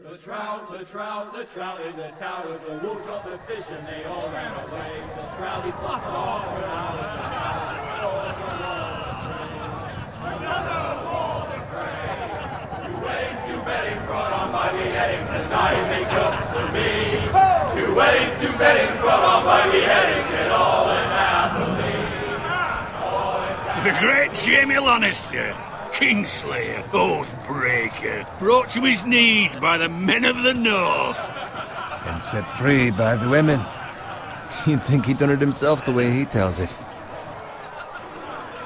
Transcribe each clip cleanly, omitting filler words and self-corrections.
The trout in the towers, the wolves dropped the fish and they all ran away. The trout he flopped off for hours, the another wall to pray. Two weddings, two beddings brought on by beheadings, and dying make cups for me. Two weddings brought on by beheadings, and all is happily. The great Jamie Lannister, Kingslayer, Oathbreaker, brought to his knees by the men of the North. And set free by the women. You'd think he'd done it himself the way he tells it.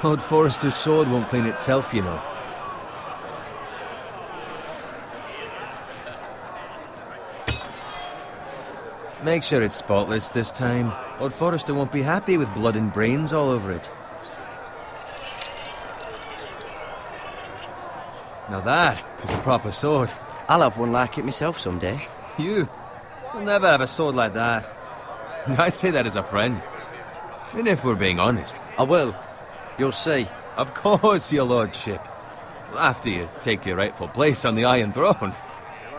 Lord Forrester's sword won't clean itself, you know. Make sure it's spotless this time. Lord Forrester won't be happy with blood and brains all over it. Now that is a proper sword. I'll have one like it myself someday. You'll never have a sword like that. I say that as a friend. And if we're being honest. I will. You'll see. Of course, your lordship. After you take your rightful place on the Iron Throne.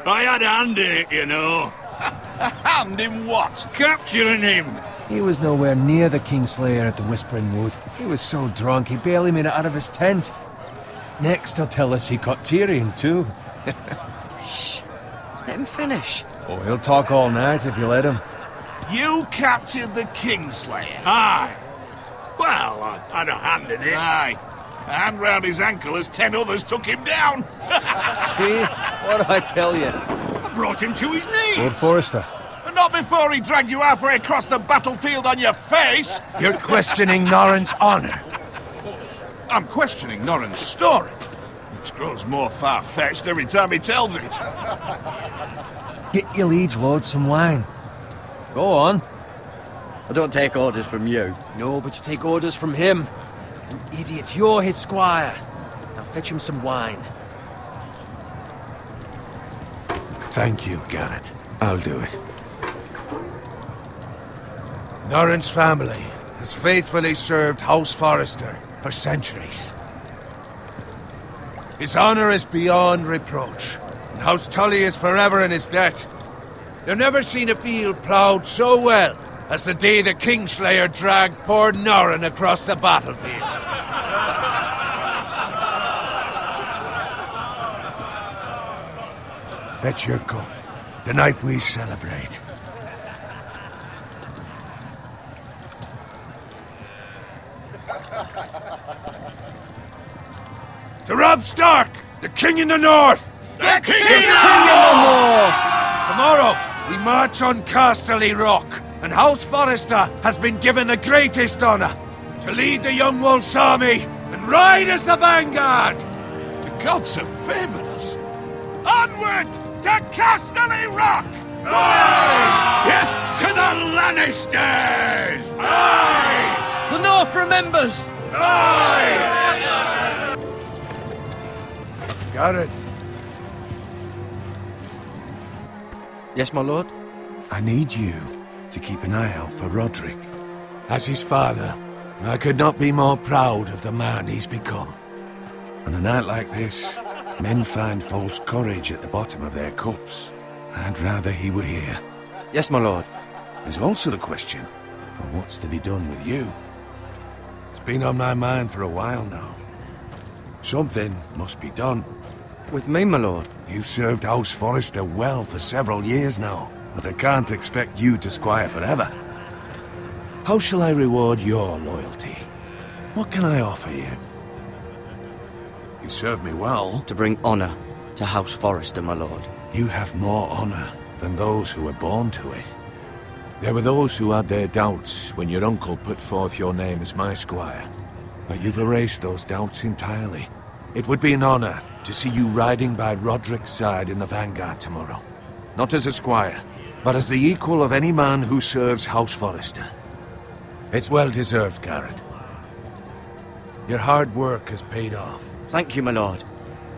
I had a hand in it, you know. A hand in what? Capturing him. He was nowhere near the Kingslayer at the Whispering Wood. He was so drunk he barely made it out of his tent. Next he'll tell us he caught Tyrion too. Shh. Let him finish. Oh, he'll talk all night if you let him. You captured the Kingslayer? Aye. Well, I had a hand in it. Aye. A hand round his ankle as 10 others took him down. See? What did I tell you? I brought him to his knees. Lord Forrester. But not before he dragged you halfway across the battlefield on your face. You're questioning Norrin's honor. I'm questioning Norrin's story, which grows more far-fetched every time he tells it. Get your liege lord some wine. Go on. I don't take orders from you. No, but you take orders from him. You idiot, you're his squire. Now fetch him some wine. Thank you, Garrett. I'll do it. Norrin's family has faithfully served House Forrester for centuries. His honor is beyond reproach, and House Tully is forever in his debt. They've never seen a field ploughed so well as the day the Kingslayer dragged poor Norrin across the battlefield. Fetch your cup. Tonight we celebrate. To Robb Stark, the King in the North! The King in the North! Tomorrow, we march on Casterly Rock, and House Forrester has been given the greatest honor to lead the Young Wolf's army and ride as the vanguard! The gods have favored us. Onward to Casterly Rock! Aye! Death to the Lannisters! Aye! The North remembers! Aye! Garrett, Yes, my lord? I need you to keep an eye out for Roderick. As his father, I could not be more proud of the man he's become. On a night like this, men find false courage at the bottom of their cups. I'd rather he were here. Yes, my lord. There's also the question of what's to be done with you. It's been on my mind for a while now. Something must be done. With me, my lord. You've served House Forrester well for several years now, but I can't expect you to squire forever. How shall I reward your loyalty? What can I offer you? You served me well. To bring honor to House Forrester, my lord. You have more honor than those who were born to it. There were those who had their doubts when your uncle put forth your name as my squire. But you've erased those doubts entirely. It would be an honor to see you riding by Roderick's side in the vanguard tomorrow. Not as a squire, but as the equal of any man who serves House Forrester. It's well deserved, Garrett. Your hard work has paid off. Thank you, my lord.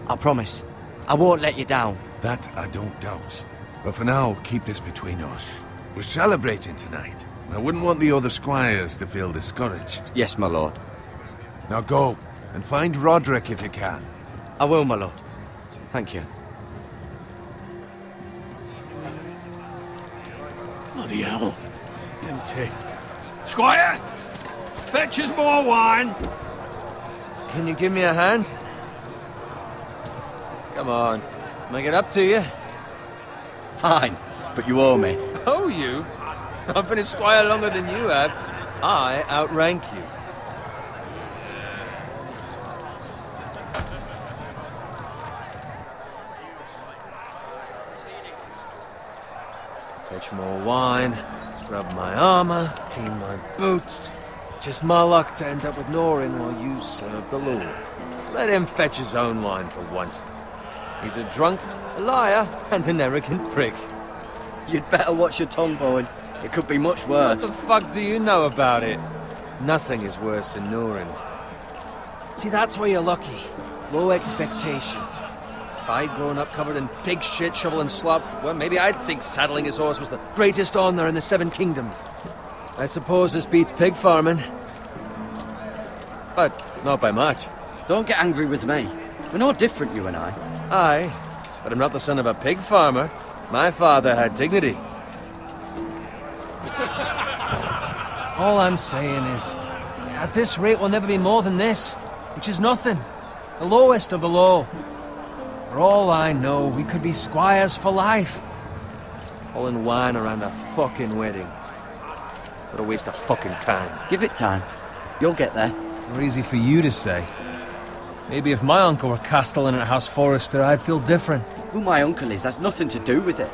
I promise. I won't let you down. That I don't doubt. But for now, keep this between us. We're celebrating tonight. I wouldn't want the other squires to feel discouraged. Yes, my lord. Now go, and find Roderick if you can. I will, my lord. Thank you. Bloody hell. Empty. Squire! Fetch us more wine! Can you give me a hand? Come on. Make it up to you. Fine, but you owe me. Oh, you? I've been a squire longer than you have. I outrank you. Fetch more wine, scrub my armor, clean my boots. Just my luck to end up with Norin while you serve the Lord. Let him fetch his own wine for once. He's a drunk, a liar, and an arrogant prick. You'd better watch your tongue, Bowen. It could be much worse. What the fuck do you know about it? Nothing is worse than Norin. See, that's where you're lucky. Low expectations. If I'd grown up covered in pig shit, shovel and slop, well, maybe I'd think saddling his horse was the greatest honor in the Seven Kingdoms. I suppose this beats pig farming. But not by much. Don't get angry with me. We're no different, you and I. Aye, but I'm not the son of a pig farmer. My father had dignity. All I'm saying is, at this rate we'll never be more than this, which is nothing. The lowest of the low. For all I know, we could be squires for life. All in wine around a fucking wedding. What a waste of fucking time. Give it time. You'll get there. More easy for you to say. Maybe if my uncle were castellan at House Forrester, I'd feel different. Who my uncle is has nothing to do with it.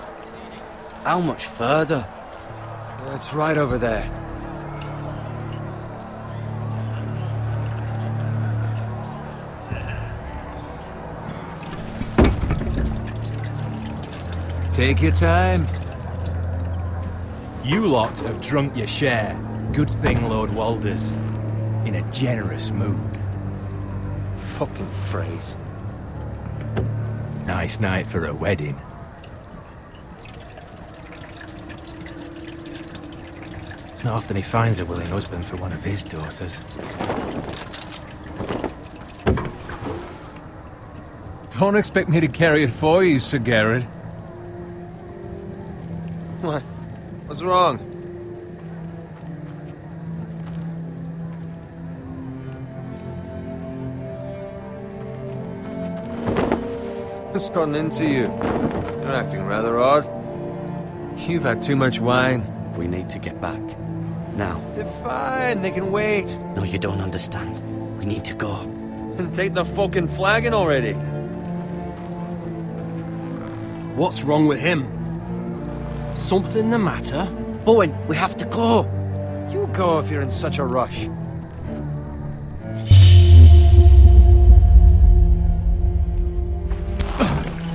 How much further? That's right over there. Take your time. You lot have drunk your share. Good thing Lord Walder's in a generous mood. Fucking phrase. Nice night for a wedding. It's not often he finds a willing husband for one of his daughters. Don't expect me to carry it for you, Sir Garrett. What? What's wrong? What's gotten into you? You're acting rather odd. You've had too much wine. We need to get back. Now. They're fine, they can wait. No, you don't understand. We need to go. Then take the fucking flagon already. What's wrong with him? Something the matter? Bowen, we have to go. You go if you're in such a rush.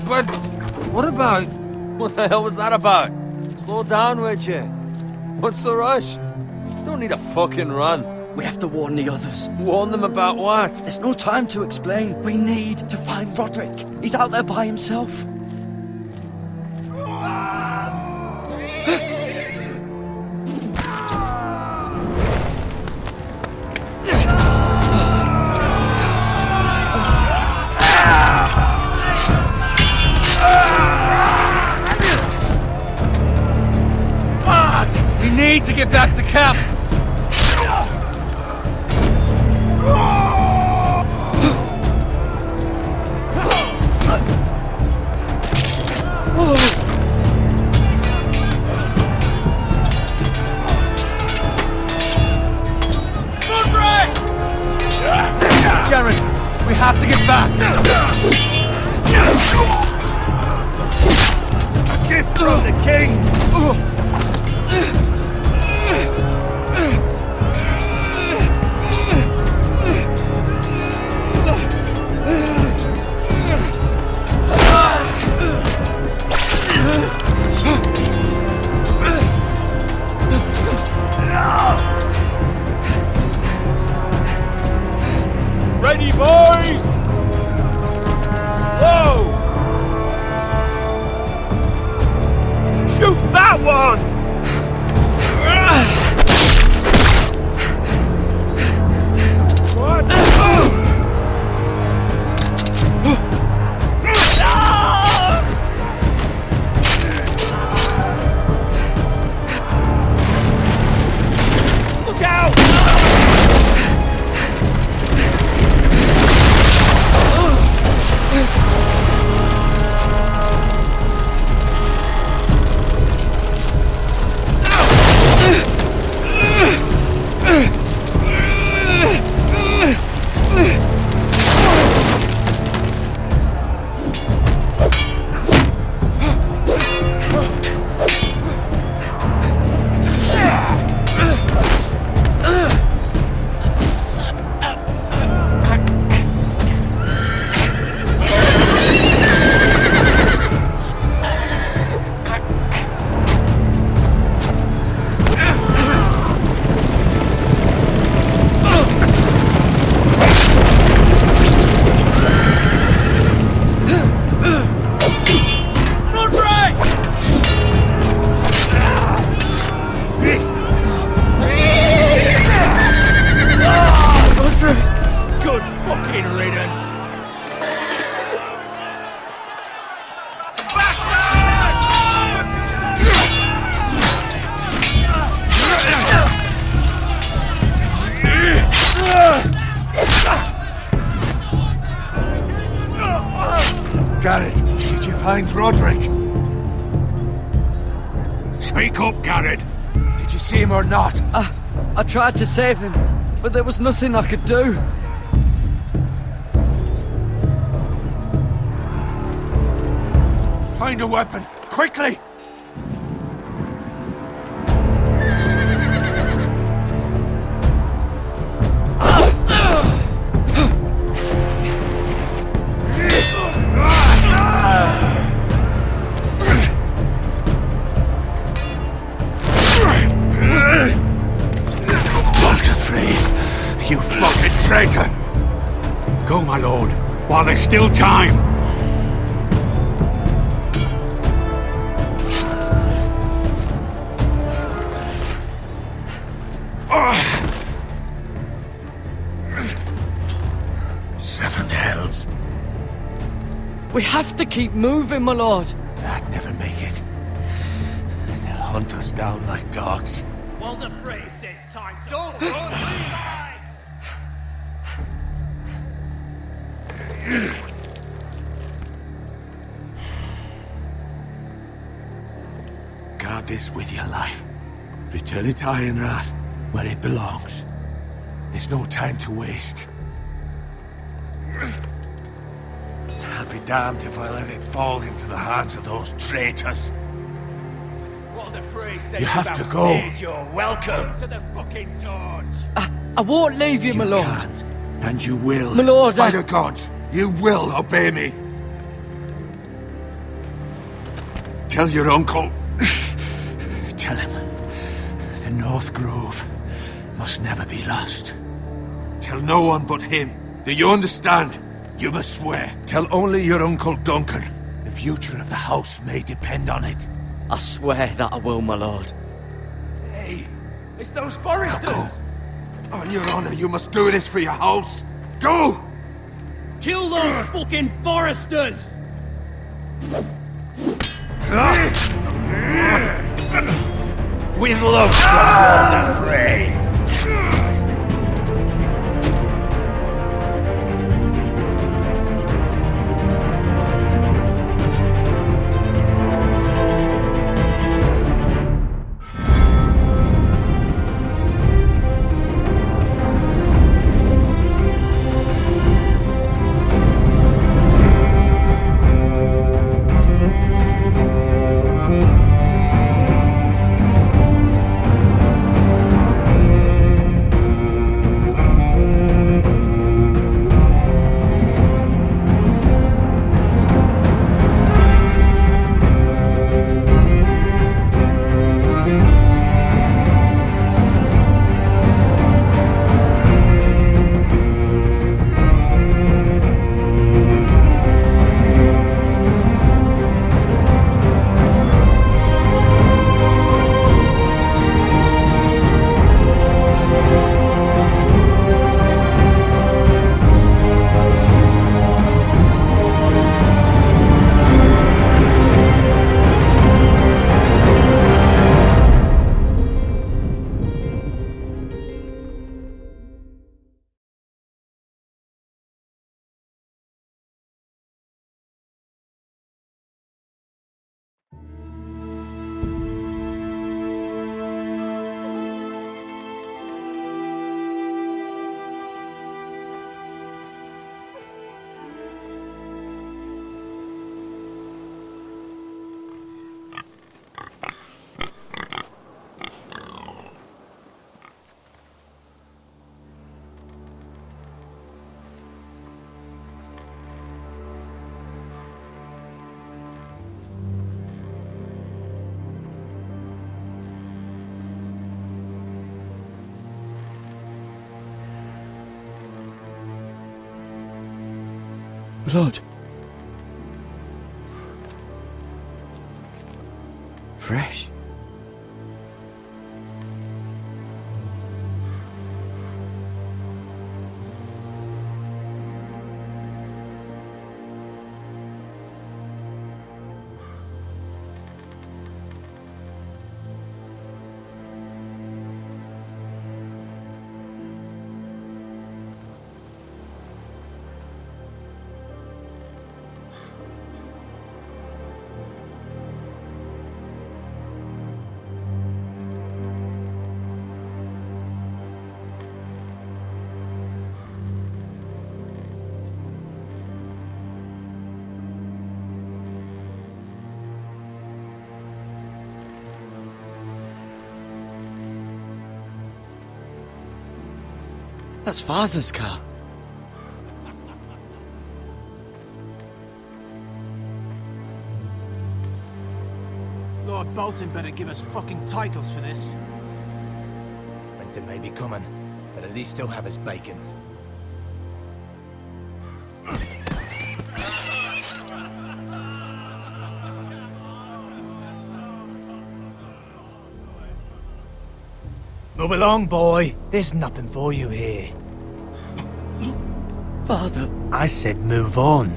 But what about... What the hell was that about? Slow down, would you? What's the rush? There's no need to fucking run. We have to warn the others. Warn them about what? There's no time to explain. We need to find Roderick. He's out there by himself. We need to get back to camp. Garrett, we have to get back. A gift from the king. Ready, boys! Whoa! Shoot that one! Garrett, did you find Roderick? Speak up, Garrett. Did you see him or not? I tried to save him, but there was nothing I could do. Find a weapon, quickly! You fucking traitor! Go, my lord, while there's still time. Seven hells. We have to keep moving, my lord. I'd never make it. They'll hunt us down like dogs. Walder Frey says time to... Don't run! Guard this with your life. Return it to Ironrath, where it belongs. There's no time to waste. I'll be damned if I let it fall into the hands of those traitors. Walder Frey says You have to go. You're welcome to the fucking torch. I won't leave you, my lord. Can, and you will. My lord, By the gods, you will obey me. Tell your uncle. Tell him the North Grove must never be lost. Tell no one but him. Do you understand? You must swear. Tell only your Uncle Duncan. The future of the house may depend on it. I swear that I will, my lord. Hey, it's those foresters. Go. On your honor, you must do this for your house. Go! Kill those fucking foresters! With love from Walder Frey. Blood. Fresh. That's Father's car. Lord Bolton better give us fucking titles for this. Winter may be coming, but at least he'll have his bacon. Move along, boy. There's nothing for you here. Father. I said move on.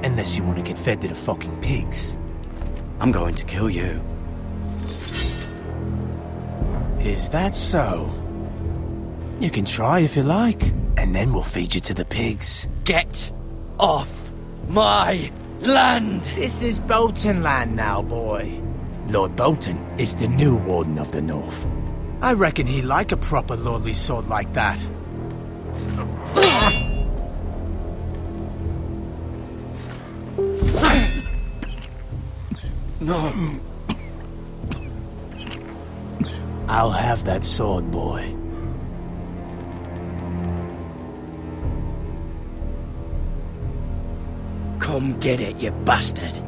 Unless you want to get fed to the fucking pigs. I'm going to kill you. Is that so? You can try if you like, and then we'll feed you to the pigs. Get off my land! This is Bolton land now, boy. Lord Bolton is the new Warden of the North. I reckon he'd like a proper lordly sword like that. No. I'll have that sword, boy. Come get it, you bastard.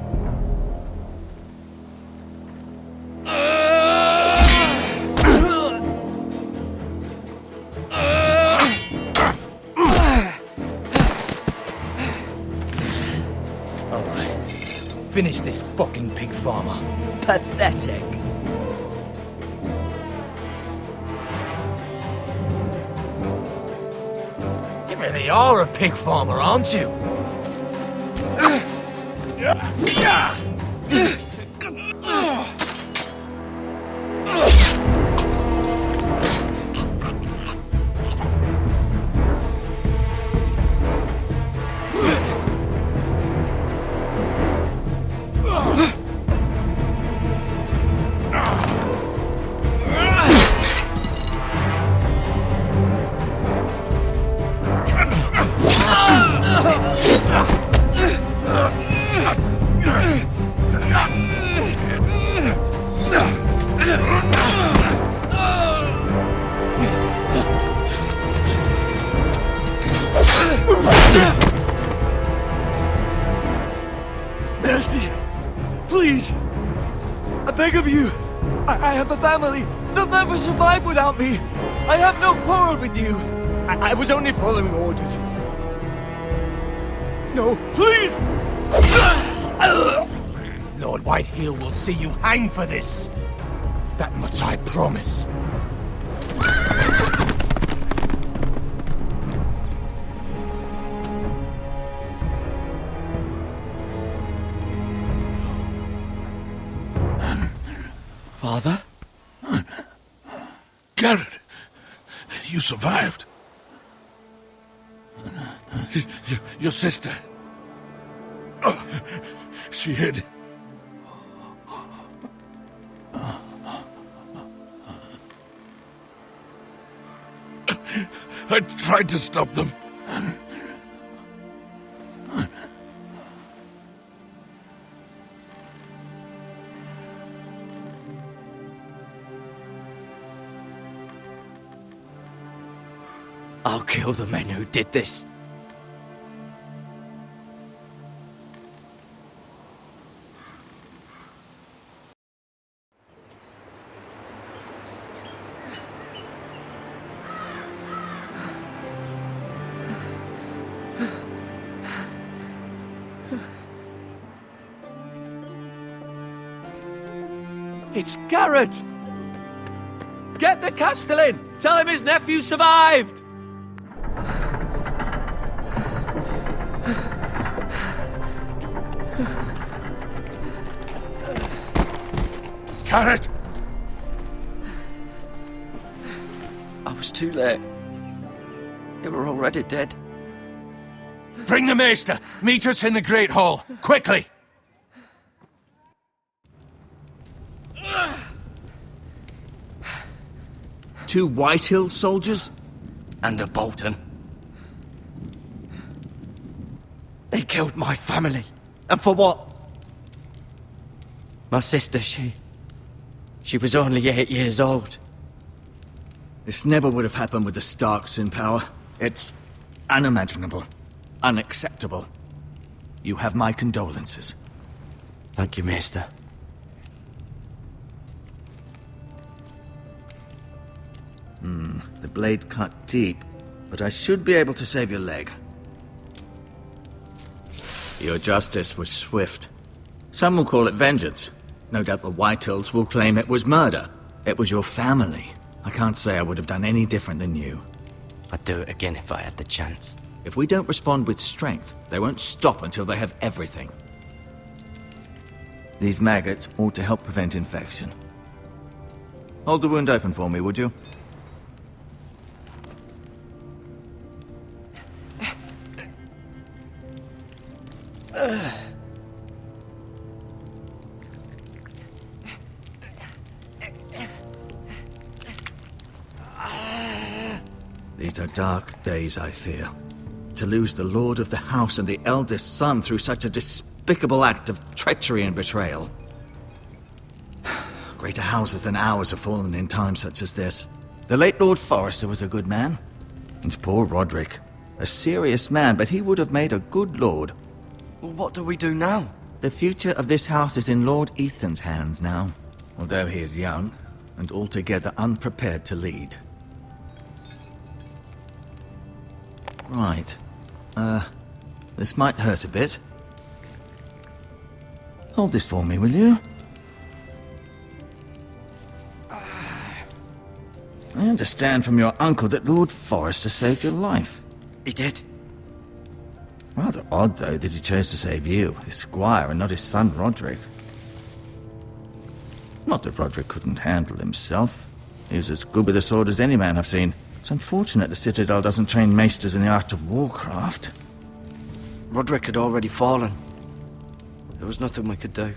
Finish this fucking pig farmer. Pathetic. You really are a pig farmer, aren't you? Mercy! Please! I beg of you! I have a family! They'll never survive without me! I have no quarrel with you! I was only following orders. No, please! Lord Whiteheel will see you hang for this. That much I promise. Father? Garrett, you survived. Your sister. Oh, she hid. I tried to stop them. I'll kill the men who did this. It's Garrett! Get the Castellan! Tell him his nephew survived! Garrett! I was too late. They were already dead. Bring the Maester! Meet us in the Great Hall! Quickly! Two Whitehill soldiers? And a Bolton. They killed my family. And for what? My sister, she was only 8 years old. This never would have happened with the Starks in power. It's unimaginable. Unacceptable. You have my condolences. Thank you, Maester. The blade cut deep, but I should be able to save your leg. Your justice was swift. Some will call it vengeance. No doubt the Whitehills will claim it was murder. It was your family. I can't say I would have done any different than you. I'd do it again if I had the chance. If we don't respond with strength, they won't stop until they have everything. These maggots ought to help prevent infection. Hold the wound open for me, would you? These are dark days, I fear. To lose the lord of the house and the eldest son through such a despicable act of treachery and betrayal. Greater houses than ours have fallen in times such as this. The late Lord Forrester was a good man. And poor Roderick. A serious man, but he would have made a good lord. Well, what do we do now? The future of this house is in Lord Ethan's hands now. Although he is young, and altogether unprepared to lead. Right. This might hurt a bit. Hold this for me, will you? I understand from your uncle that Lord Forrester saved your life. He did. Rather odd, though, that he chose to save you, his squire, and not his son Roderick. Not that Roderick couldn't handle himself. He was as good with a sword as any man I've seen. It's unfortunate the Citadel doesn't train maesters in the art of warcraft. Roderick had already fallen. There was nothing we could do.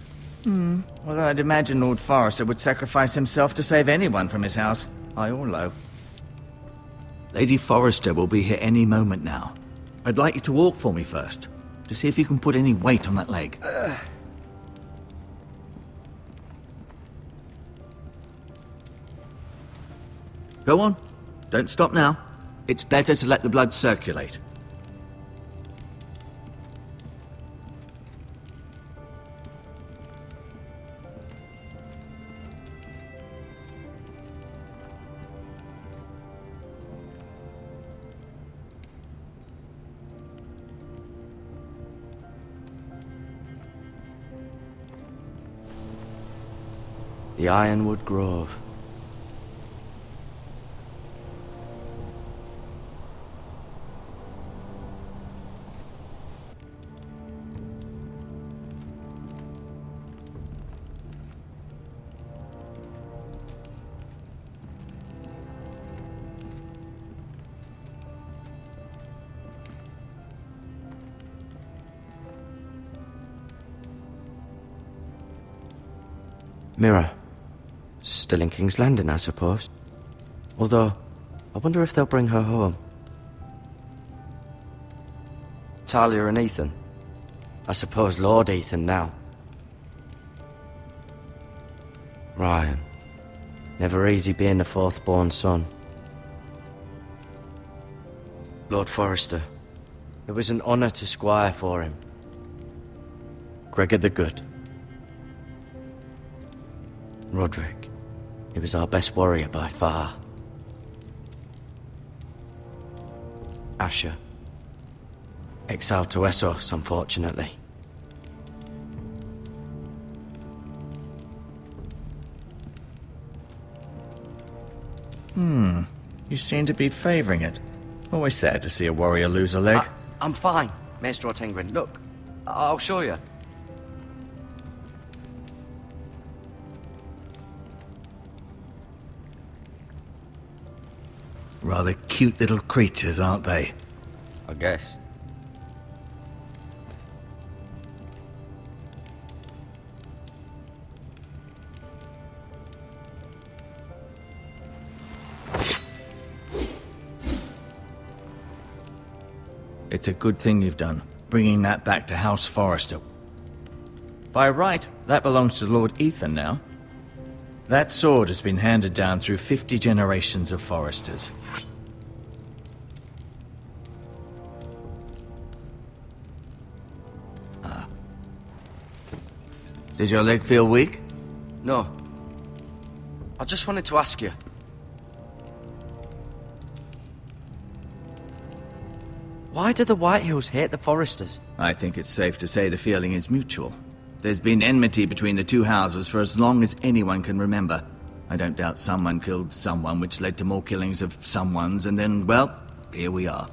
Although I'd imagine Lord Forrester would sacrifice himself to save anyone from his house, high or low. Lady Forrester will be here any moment now. I'd like you to walk for me first, to see if you can put any weight on that leg. Go on. Don't stop now. It's better to let the blood circulate. The Ironwood Grove. Mirror. Still in King's Landing, I suppose. Although, I wonder if they'll bring her home. Talia and Ethan. I suppose Lord Ethan now. Ryan. Never easy being the fourth-born son. Lord Forrester. It was an honour to squire for him. Gregor the Good. Roderick. He was our best warrior by far. Asher. Exiled to Essos, unfortunately. You seem to be favouring it. Always sad to see a warrior lose a leg. I'm fine, Maester Ortengrin. Look, I'll show you. Rather cute little creatures, aren't they? I guess. It's a good thing you've done, bringing that back to House Forrester. By right, that belongs to Lord Ethan now. That sword has been handed down through 50 generations of Forresters. Did your leg feel weak? No. I just wanted to ask you. Why do the Whitehills hate the Foresters? I think it's safe to say the feeling is mutual. There's been enmity between the two houses for as long as anyone can remember. I don't doubt someone killed someone, which led to more killings of someones, and then, well, here we are.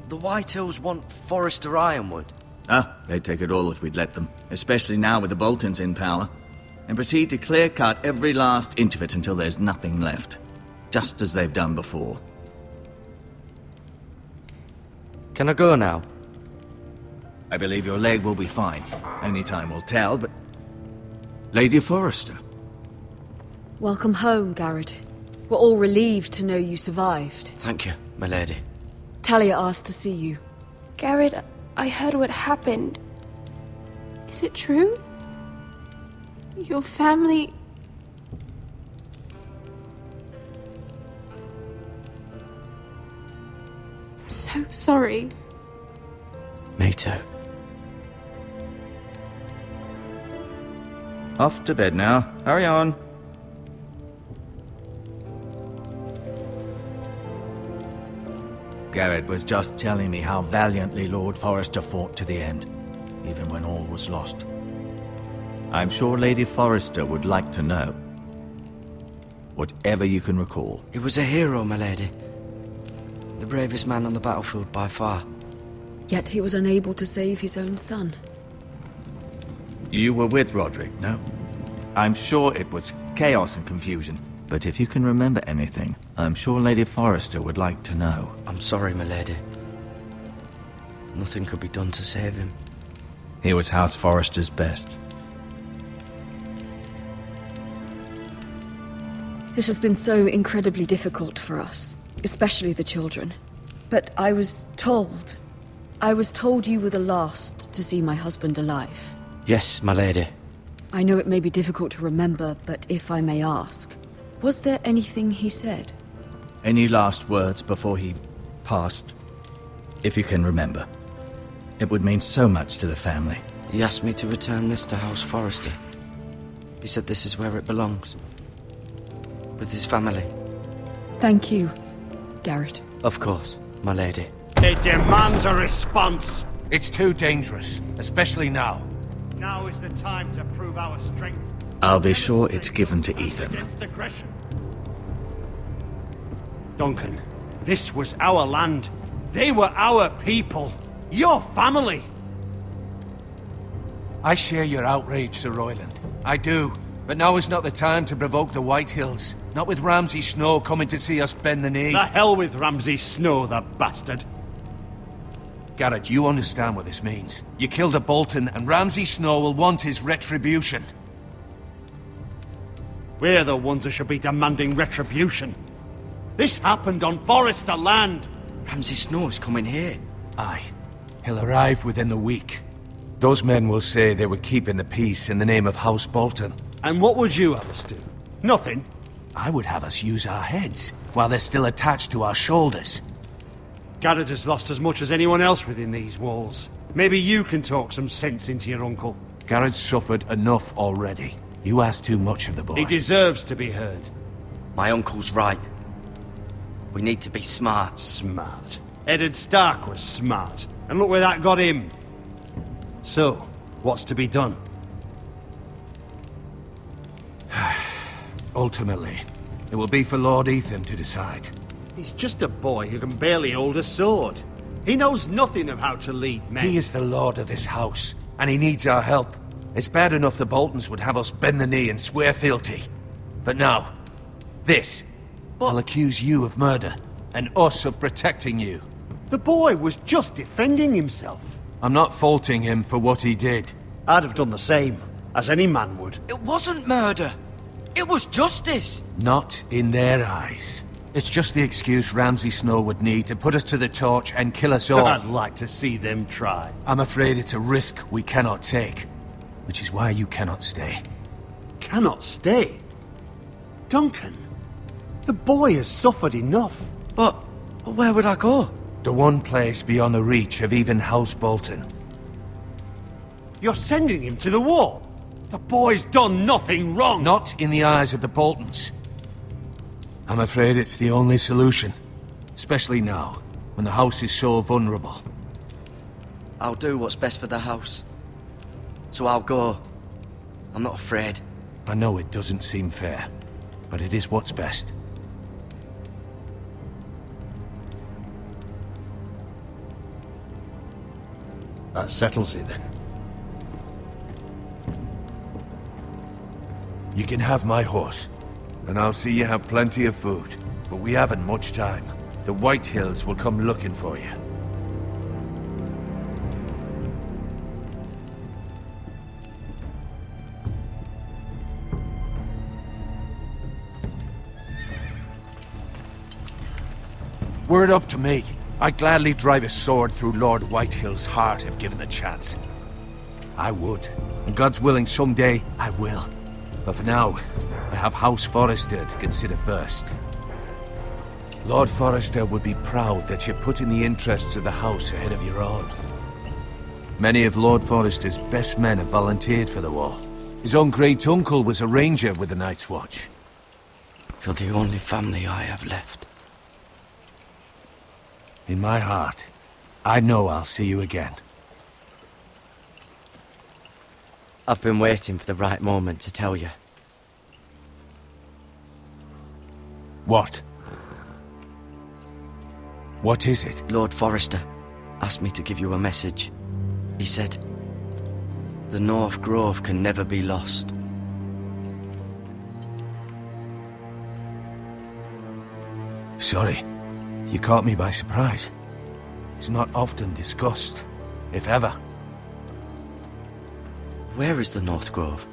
The Whitehills want Forrester Ironwood. Ah, they'd take it all if we'd let them, especially now with the Boltons in power, and proceed to clear-cut every last inch of it until there's nothing left, just as they've done before. Can I go now? I believe your leg will be fine. Only time will tell, but... Lady Forrester. Welcome home, Garrett. We're all relieved to know you survived. Thank you, my lady. Talia asked to see you. Garrett, I heard what happened. Is it true? Your family... I'm so sorry. Me too. Off to bed now. Hurry on. Garrett was just telling me how valiantly Lord Forrester fought to the end, even when all was lost. I'm sure Lady Forrester would like to know. Whatever you can recall. He was a hero, my lady. The bravest man on the battlefield by far. Yet he was unable to save his own son. You were with Roderick, no? I'm sure it was chaos and confusion, but if you can remember anything, I'm sure Lady Forrester would like to know. I'm sorry, my lady. Nothing could be done to save him. He was House Forrester's best. This has been so incredibly difficult for us, especially the children. But I was told you were the last to see my husband alive. Yes, my lady. I know it may be difficult to remember, but if I may ask, was there anything he said? Any last words before he passed? If you can remember. It would mean so much to the family. He asked me to return this to House Forrester. He said this is where it belongs. With his family. Thank you, Garrett. Of course, my lady. It demands a response. It's too dangerous, especially now. Now is the time to prove our strength. I'll be sure it's given to Ethan. Against aggression. Duncan, this was our land. They were our people. Your family. I share your outrage, Sir Royland. I do. But now is not the time to provoke the Whitehills. Not with Ramsay Snow coming to see us bend the knee. The hell with Ramsay Snow, the bastard. Garrett, you understand what this means. You killed a Bolton, and Ramsay Snow will want his retribution. We're the ones that should be demanding retribution. This happened on Forrester land. Ramsay Snow's coming here. Aye. He'll arrive within the week. Those men will say they were keeping the peace in the name of House Bolton. And what would you have us do? Nothing. I would have us use our heads, while they're still attached to our shoulders. Garrett has lost as much as anyone else within these walls. Maybe you can talk some sense into your uncle. Garrett's suffered enough already. You ask too much of the boy. He deserves to be heard. My uncle's right. We need to be smart. Smart. Eddard Stark was smart. And look where that got him. So, what's to be done? Ultimately, it will be for Lord Ethan to decide. He's just a boy who can barely hold a sword. He knows nothing of how to lead men. He is the lord of this house, and he needs our help. It's bad enough the Boltons would have us bend the knee and swear fealty. But now, this will accuse you of murder, and us of protecting you. The boy was just defending himself. I'm not faulting him for what he did. I'd have done the same, as any man would. It wasn't murder. It was justice. Not in their eyes. It's just the excuse Ramsay Snow would need to put us to the torch and kill us all. I'd like to see them try. I'm afraid it's a risk we cannot take, which is why you cannot stay. Cannot stay? Duncan, the boy has suffered enough. But where would I go? The one place beyond the reach of even House Bolton. You're sending him to the war? The boy's done nothing wrong! Not in the eyes of the Boltons. I'm afraid it's the only solution. Especially now, when the house is so vulnerable. I'll do what's best for the house. So I'll go. I'm not afraid. I know it doesn't seem fair, but it is what's best. That settles it then. You can have my horse, and I'll see you have plenty of food. But we haven't much time. The White Hills will come looking for you. Were it up to me, I'd gladly drive a sword through Lord Whitehill's heart if given a chance. I would, and God's willing someday I will. But for now, I have House Forrester to consider first. Lord Forrester would be proud that you're putting the interests of the house ahead of your own. Many of Lord Forrester's best men have volunteered for the war. His own great-uncle was a ranger with the Night's Watch. You're the only family I have left. In my heart, I know I'll see you again. I've been waiting for the right moment to tell you. What? What is it? Lord Forrester asked me to give you a message. He said, the North Grove can never be lost. Sorry, you caught me by surprise. It's not often discussed, if ever. Where is the North Grove?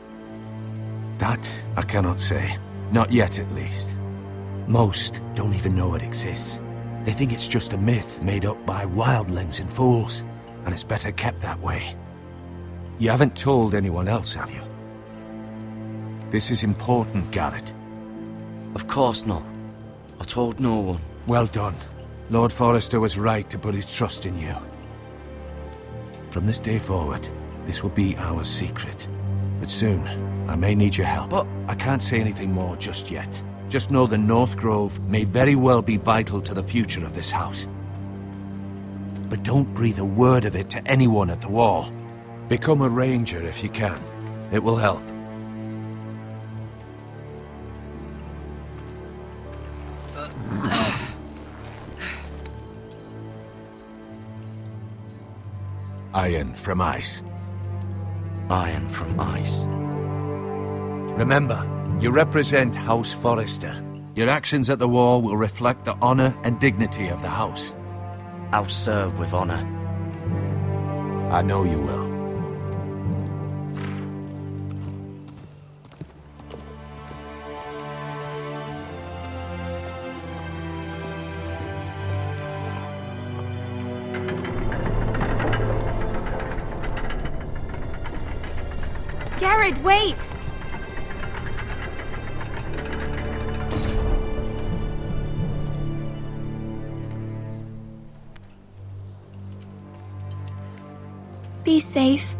That I cannot say. Not yet, at least. Most don't even know it exists. They think it's just a myth made up by wildlings and fools, and it's better kept that way. You haven't told anyone else, have you? This is important, Garrett. Of course not. I told no one. Well done. Lord Forrester was right to put his trust in you. From this day forward, this will be our secret. But soon, I may need your help. But I can't say anything more just yet. Just know the North Grove may very well be vital to the future of this house. But don't breathe a word of it to anyone at the wall. Become a ranger if you can. It will help. Iron from ice. Iron from ice. Remember, you represent House Forrester. Your actions at the war will reflect the honor and dignity of the house. I'll serve with honor. I know you will. Garrett, wait! Be safe.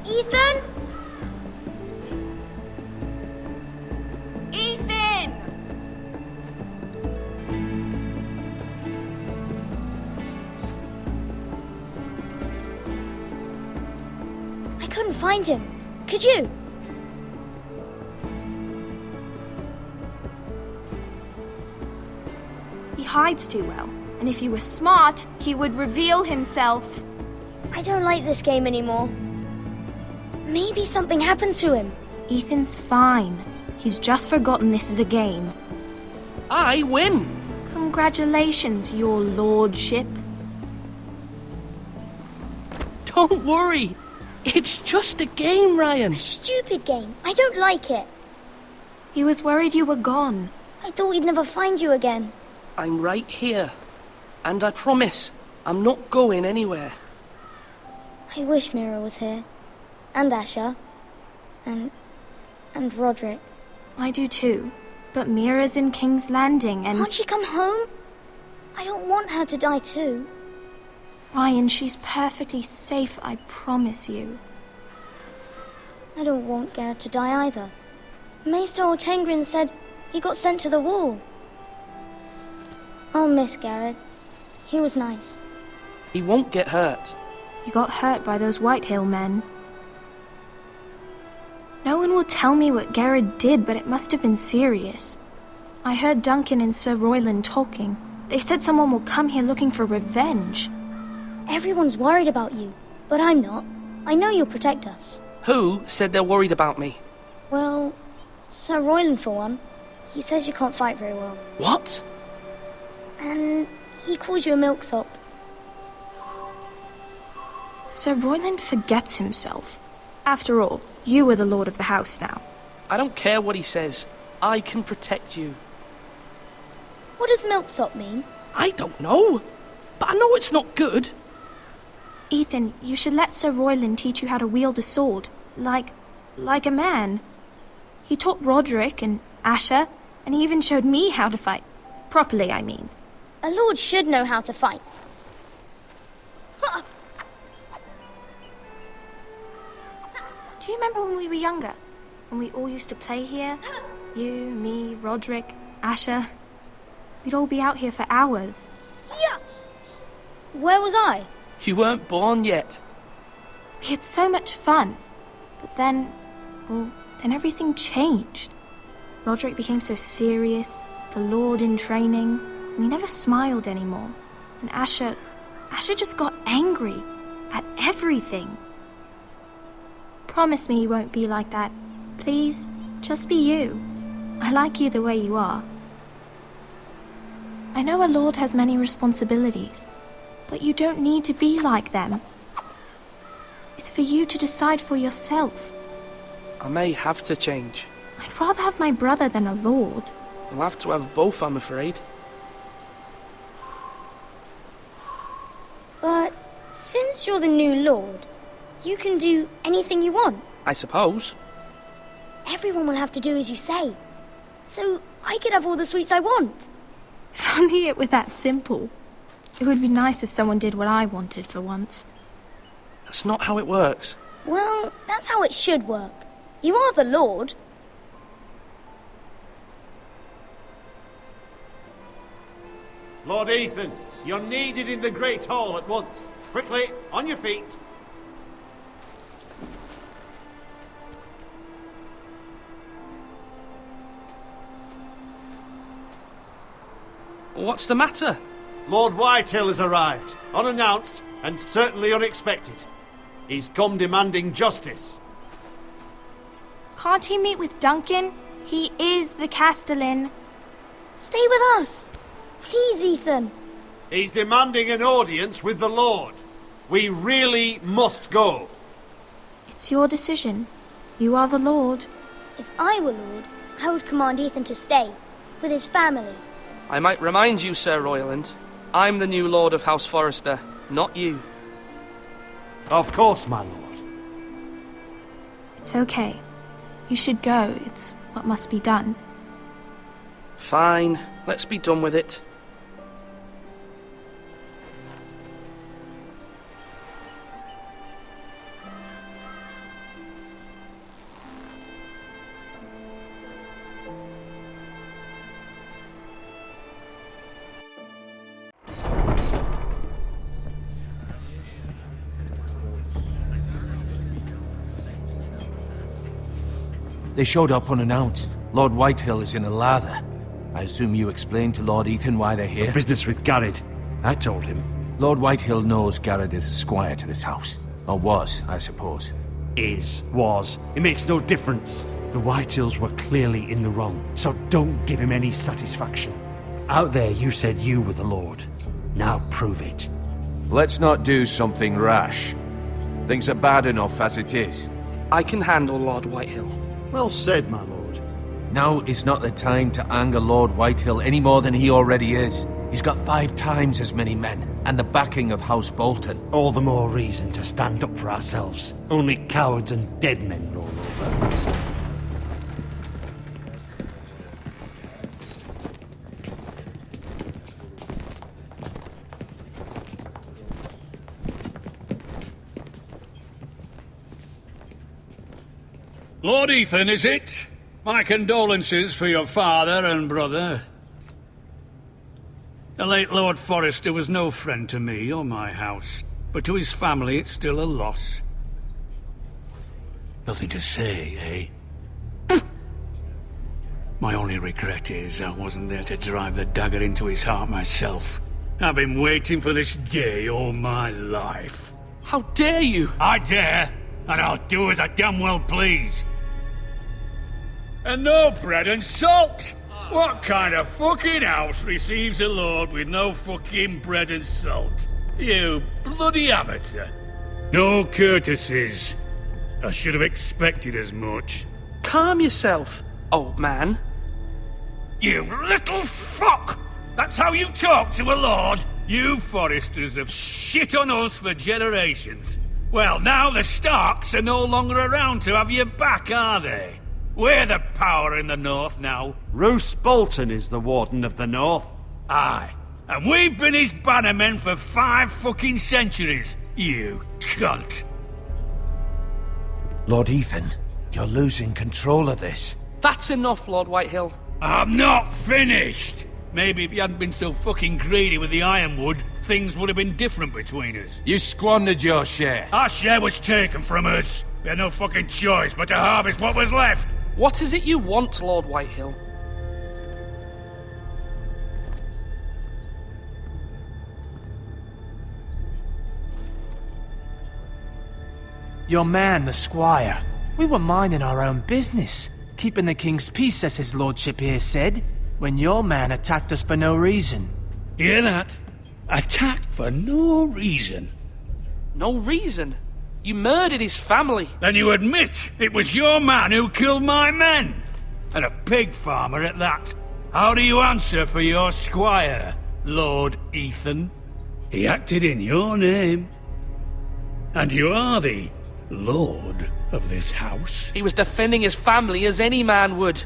Ethan? I couldn't find him. Could you? He hides too well, and if he were smart, he would reveal himself. I don't like this game anymore. Maybe something happened to him. Ethan's fine. He's just forgotten this is a game. I win! Congratulations, your lordship. Don't worry. It's just a game, Ryan. Stupid game. I don't like it. He was worried you were gone. I thought we'd never find you again. I'm right here. And I promise, I'm not going anywhere. I wish Mira was here. And Asher. And Roderick. I do too. But Mira's in King's Landing and... Can't she come home? I don't want her to die too. Ryan, she's perfectly safe, I promise you. I don't want Garrett to die either. Maester Ortengrin said he got sent to the wall. I'll miss Garrett. He was nice. He won't get hurt. He got hurt by those Whitehill men. No one will tell me what Garrett did, but it must have been serious. I heard Duncan and Sir Royland talking. They said someone will come here looking for revenge. Everyone's worried about you, but I'm not. I know you'll protect us. Who said they're worried about me? Well, Sir Royland for one. He says you can't fight very well. What? And he calls you a milksop. Sir Royland forgets himself. After all, you are the lord of the house now. I don't care what he says. I can protect you. What does milksop mean? I don't know, but I know it's not good. Ethan, you should let Sir Royland teach you how to wield a sword, like a man. He taught Roderick and Asher, and he even showed me how to fight. Properly, I mean. A lord should know how to fight. Do you remember when we were younger? When we all used to play here? You, me, Roderick, Asher. We'd all be out here for hours. Yeah! Where was I? You weren't born yet. We had so much fun. But then everything changed. Roderick became so serious, the lord in training, and he never smiled anymore. And Asher just got angry at everything. Promise me you won't be like that. Please, just be you. I like you the way you are. I know a lord has many responsibilities, but you don't need to be like them. It's for you to decide for yourself. I may have to change. I'd rather have my brother than a lord. You'll have to have both, I'm afraid. But since you're the new lord, you can do anything you want. I suppose. Everyone will have to do as you say. So I could have all the sweets I want. If only it were that simple. It would be nice if someone did what I wanted for once. That's not how it works. Well, that's how it should work. You are the lord. Lord Ethan, you're needed in the Great Hall at once. Quickly, on your feet. What's the matter? Lord Whitehill has arrived, unannounced and certainly unexpected. He's come demanding justice. Can't he meet with Duncan? He is the Castellan. Stay with us. Please, Ethan. He's demanding an audience with the Lord. We really must go. It's your decision. You are the Lord. If I were Lord, I would command Ethan to stay, with his family. I might remind you, Sir Royland, I'm the new Lord of House Forrester, not you. Of course, my lord. It's okay. You should go. It's what must be done. Fine. Let's be done with it. They showed up unannounced. Lord Whitehill is in a lather. I assume you explained to Lord Ethan why they're here? Business with Garrett. I told him. Lord Whitehill knows Garrett is a squire to this house. Or was, I suppose. Was. It makes no difference. The Whitehills were clearly in the wrong, so don't give him any satisfaction. Out there you said you were the Lord. Now prove it. Let's not do something rash. Things are bad enough as it is. I can handle Lord Whitehill. Well said, my lord. Now is not the time to anger Lord Whitehill any more than he already is. He's got 5 times as many men, and the backing of House Bolton. All the more reason to stand up for ourselves. Only cowards and dead men roll over. Lord Ethan, is it? My condolences for your father and brother. The late Lord Forrester was no friend to me or my house, but to his family it's still a loss. Nothing to say, eh? My only regret is I wasn't there to drive the dagger into his heart myself. I've been waiting for this day all my life. How dare you? I dare, and I'll do as I damn well please. And no bread and salt! What kind of fucking house receives a lord with no fucking bread and salt? You bloody amateur. No courtesies. I should have expected as much. Calm yourself, old man. You little fuck! That's how you talk to a lord? You Forresters have shit on us for generations. Well, now the Starks are no longer around to have your back, are they? We're the power in the north now. Roose Bolton is the Warden of the North. Aye. And we've been his bannermen for 5 fucking centuries, you cunt. Lord Ethan, you're losing control of this. That's enough, Lord Whitehill. I'm not finished. Maybe if you hadn't been so fucking greedy with the ironwood, things would have been different between us. You squandered your share. Our share was taken from us. We had no fucking choice but to harvest what was left. What is it you want, Lord Whitehill? Your man, the squire. We were minding our own business, keeping the king's peace, as his lordship here said, when your man attacked us for no reason. Hear that? Attacked for no reason. No reason? You murdered his family. Then you admit it was your man who killed my men. And a pig farmer at that. How do you answer for your squire, Lord Ethan? He acted in your name. And you are the lord of this house. He was defending his family as any man would.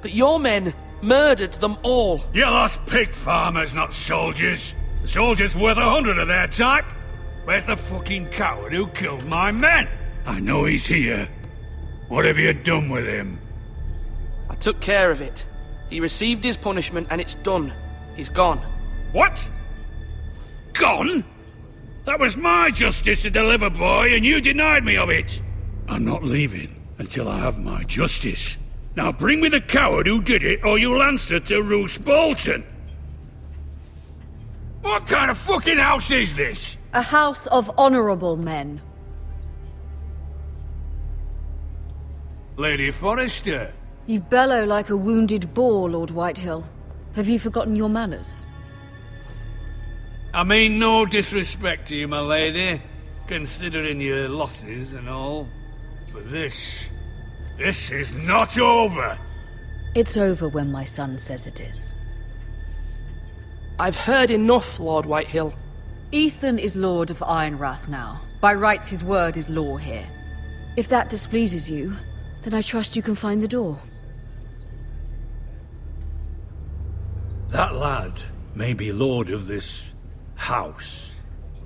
But your men murdered them all. You lost pig farmers, not soldiers. The soldiers worth 100 of their type. Where's the fucking coward who killed my men? I know he's here. What have you done with him? I took care of it. He received his punishment and it's done. He's gone. What? Gone? That was my justice to deliver, boy, and you denied me of it. I'm not leaving until I have my justice. Now bring me the coward who did it, or you'll answer to Roose Bolton. What kind of fucking house is this? A house of honorable men. Lady Forrester. You bellow like a wounded boar, Lord Whitehill. Have you forgotten your manners? I mean no disrespect to you, my lady, considering your losses and all. But this is not over. It's over when my son says it is. I've heard enough, Lord Whitehill. Ethan is Lord of Ironrath now. By rights, his word is law here. If that displeases you, then I trust you can find the door. That lad may be lord of this house,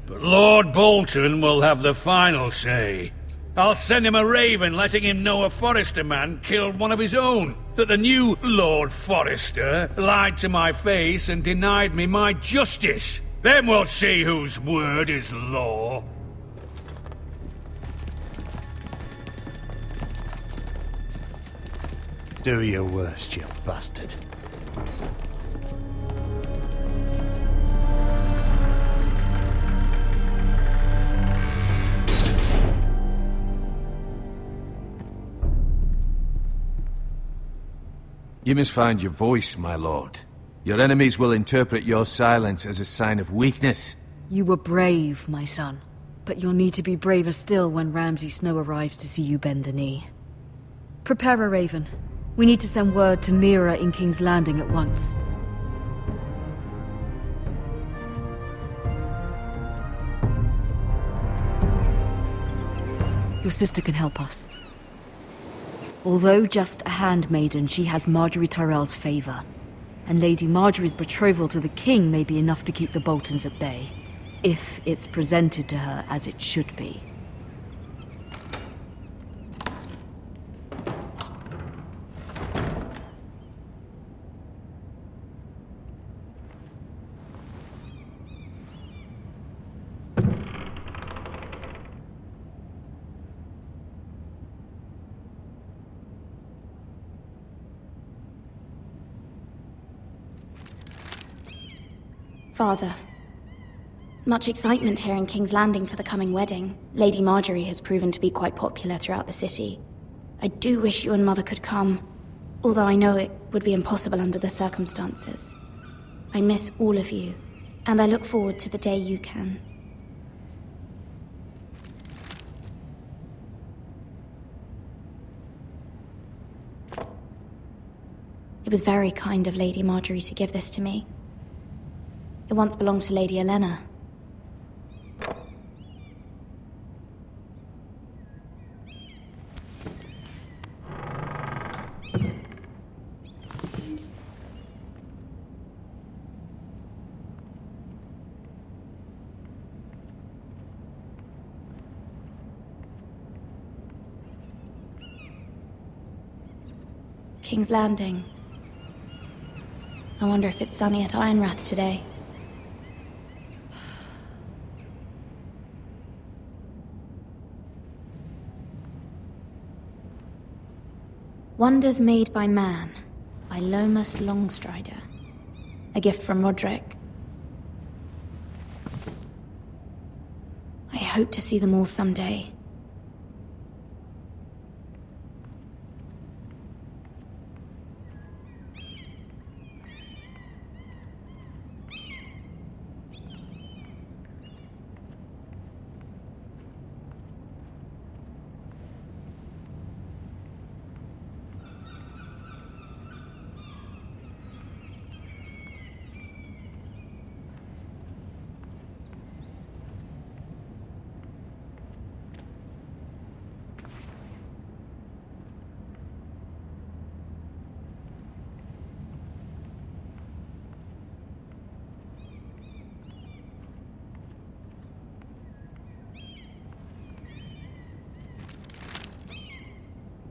but Lord Bolton will have the final say. I'll send him a raven letting him know a Forrester man killed one of his own. That the new Lord Forrester lied to my face and denied me my justice. Then we'll see whose word is law. Do your worst, you bastard. You must find your voice, my lord. Your enemies will interpret your silence as a sign of weakness. You were brave, my son. but you'll need to be braver still when Ramsay Snow arrives to see you bend the knee. Prepare a raven. We need to send word to Mira in King's Landing at once. Your sister can help us. Although just a handmaiden, she has Marjorie Tyrell's favor. And Lady Marjorie's betrothal to the king may be enough to keep the Boltons at bay. If it's presented to her as it should be. Father. Much excitement here in King's Landing for the coming wedding. Lady Marjorie has proven to be quite popular throughout the city. I do wish you and Mother could come, although I know it would be impossible under the circumstances. I miss all of you, and I look forward to the day you can. It was very kind of Lady Marjorie to give this to me. It once belonged to Lady Elena. King's Landing. I wonder if it's sunny at Ironrath today. Wonders Made by Man, by Lomas Longstrider. A gift from Roderick. I hope to see them all someday.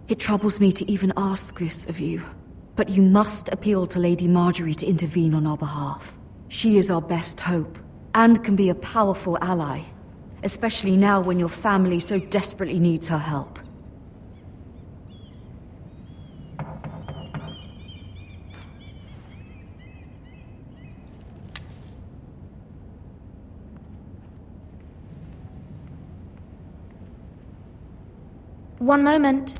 It troubles me to even ask this of you, but you must appeal to Lady Marjorie to intervene on our behalf. She is our best hope, and can be a powerful ally, especially now when your family so desperately needs her help. One moment.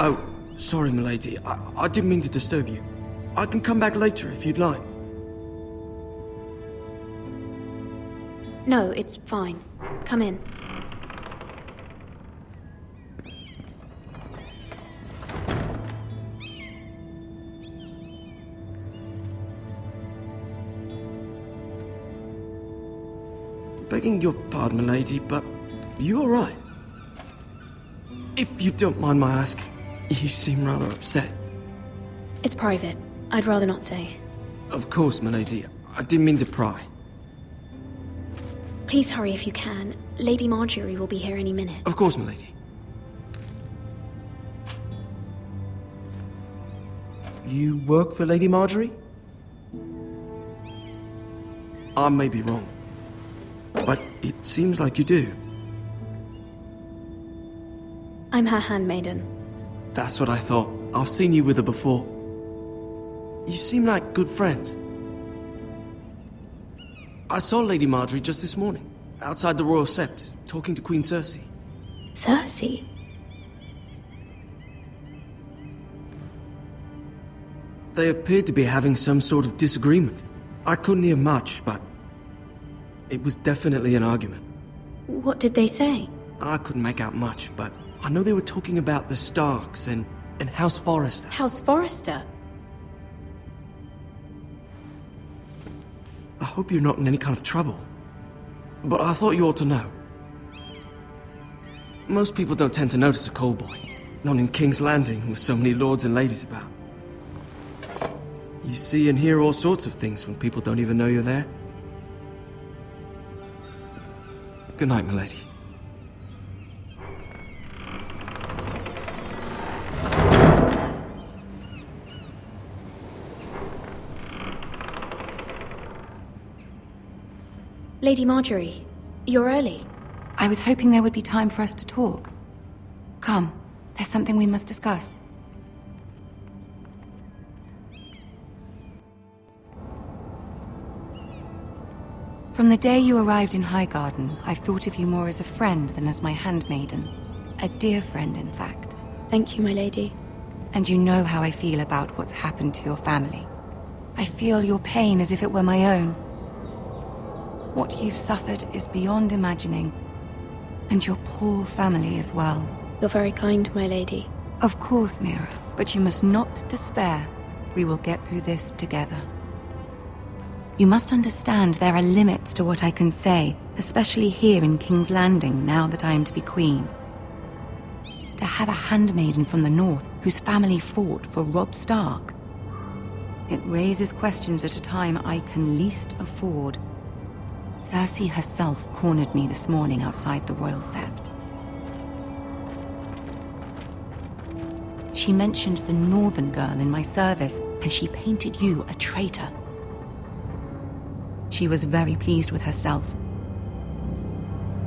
Oh, sorry, milady. I didn't mean to disturb you. I can come back later if you'd like. No, it's fine. Come in. Begging your pardon, milady, but you alright? If you don't mind my asking, you seem rather upset. It's private. I'd rather not say. Of course, milady. I didn't mean to pry. Please hurry if you can. Lady Marjorie will be here any minute. Of course, milady. You work for Lady Marjorie? I may be wrong, but it seems like you do. I'm her handmaiden. That's what I thought. I've seen you with her before. You seem like good friends. I saw Lady Marjorie just this morning, outside the Royal Sept, talking to Queen Cersei. Cersei? They appeared to be having some sort of disagreement. I couldn't hear much, but It was definitely an argument. What did they say? I couldn't make out much, but I know they were talking about the Starks and House Forrester. House Forrester? I hope you're not in any kind of trouble. But I thought you ought to know. Most people don't tend to notice a callboy. Not in King's Landing, with so many lords and ladies about. You see and hear all sorts of things when people don't even know you're there. Good night, milady. Lady Marjorie, you're early. I was hoping there would be time for us to talk. Come, there's something we must discuss. From the day you arrived in Highgarden, I've thought of you more as a friend than as my handmaiden. A dear friend, in fact. Thank you, my lady. And you know how I feel about what's happened to your family. I feel your pain as if it were my own. What you've suffered is beyond imagining. And your poor family as well. You're very kind, my lady. Of course, Mira, but you must not despair. We will get through this together. You must understand there are limits to what I can say, especially here in King's Landing, now that I am to be queen. To have a handmaiden from the north whose family fought for Robb Stark. It raises questions at a time I can least afford. Cersei herself cornered me this morning outside the Royal Sept. She mentioned the northern girl in my service, and she painted you a traitor. She was very pleased with herself.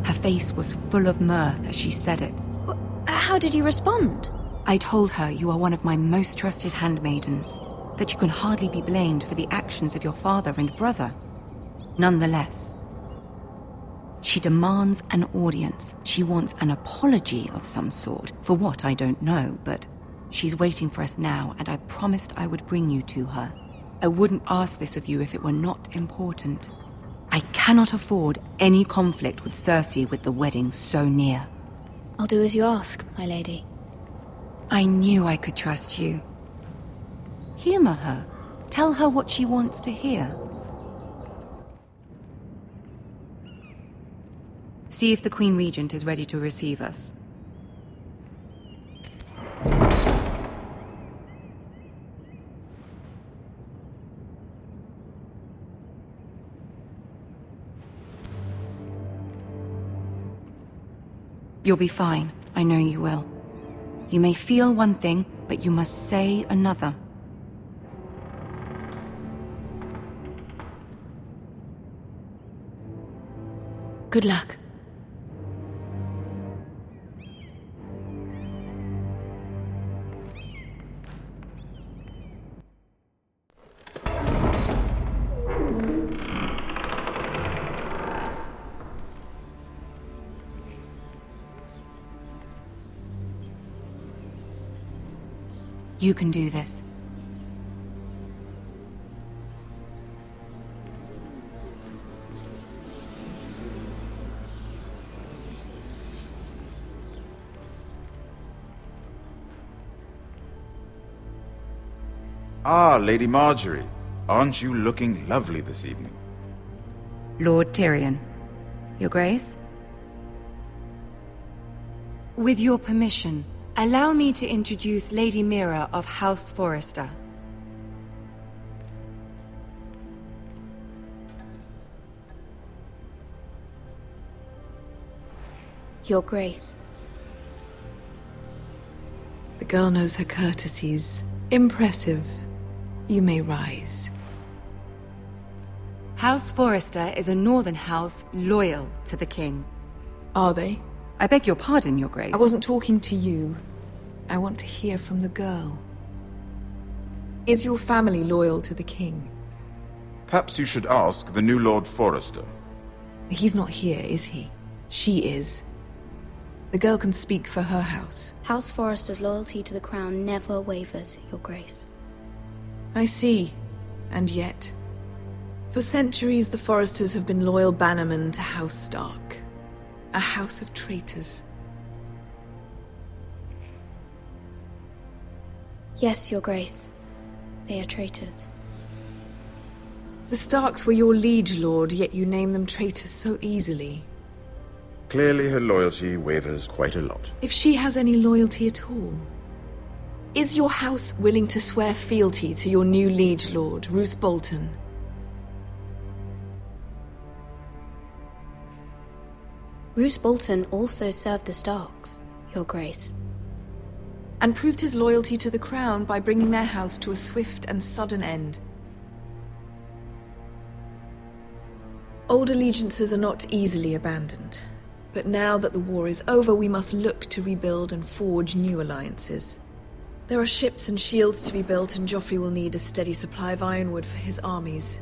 Her face was full of mirth as she said it. How did you respond? I told her you are one of my most trusted handmaidens, that you can hardly be blamed for the actions of your father and brother. Nonetheless, she demands an audience. She wants an apology of some sort, for what I don't know, but she's waiting for us now, and I promised I would bring you to her. I wouldn't ask this of you if it were not important. I cannot afford any conflict with Cersei with the wedding so near. I'll do as you ask, my lady. I knew I could trust you. Humor her. Tell her what she wants to hear. See if the Queen Regent is ready to receive us. You'll be fine. I know you will. You may feel one thing, but you must say another. Good luck. You can do this. Ah, Lady Marjorie. Aren't you looking lovely this evening? Lord Tyrion. Your Grace? With your permission, allow me to introduce Lady Mira of House Forrester. Your Grace. The girl knows her courtesies. Impressive. You may rise. House Forrester is a northern house loyal to the king. Are they? I beg your pardon, Your Grace. I wasn't talking to you. I want to hear from the girl. Is your family loyal to the king? Perhaps you should ask the new Lord Forrester. He's not here, is he? She is. The girl can speak for her house. House Forrester's loyalty to the crown never wavers, Your Grace. I see. And yet, For centuries, the Forresters have been loyal bannermen to House Stark. A house of traitors. Yes, Your Grace. They are traitors. The Starks were your liege lord, yet you name them traitors so easily. Clearly her loyalty wavers quite a lot. If she has any loyalty at all. Is your house willing to swear fealty to your new liege lord, Roose Bolton? Roose Bolton also served the Starks, Your Grace. And proved his loyalty to the crown by bringing their house to a swift and sudden end. Old allegiances are not easily abandoned. But now that the war is over, we must look to rebuild and forge new alliances. There are ships and shields to be built, and Joffrey will need a steady supply of ironwood for his armies.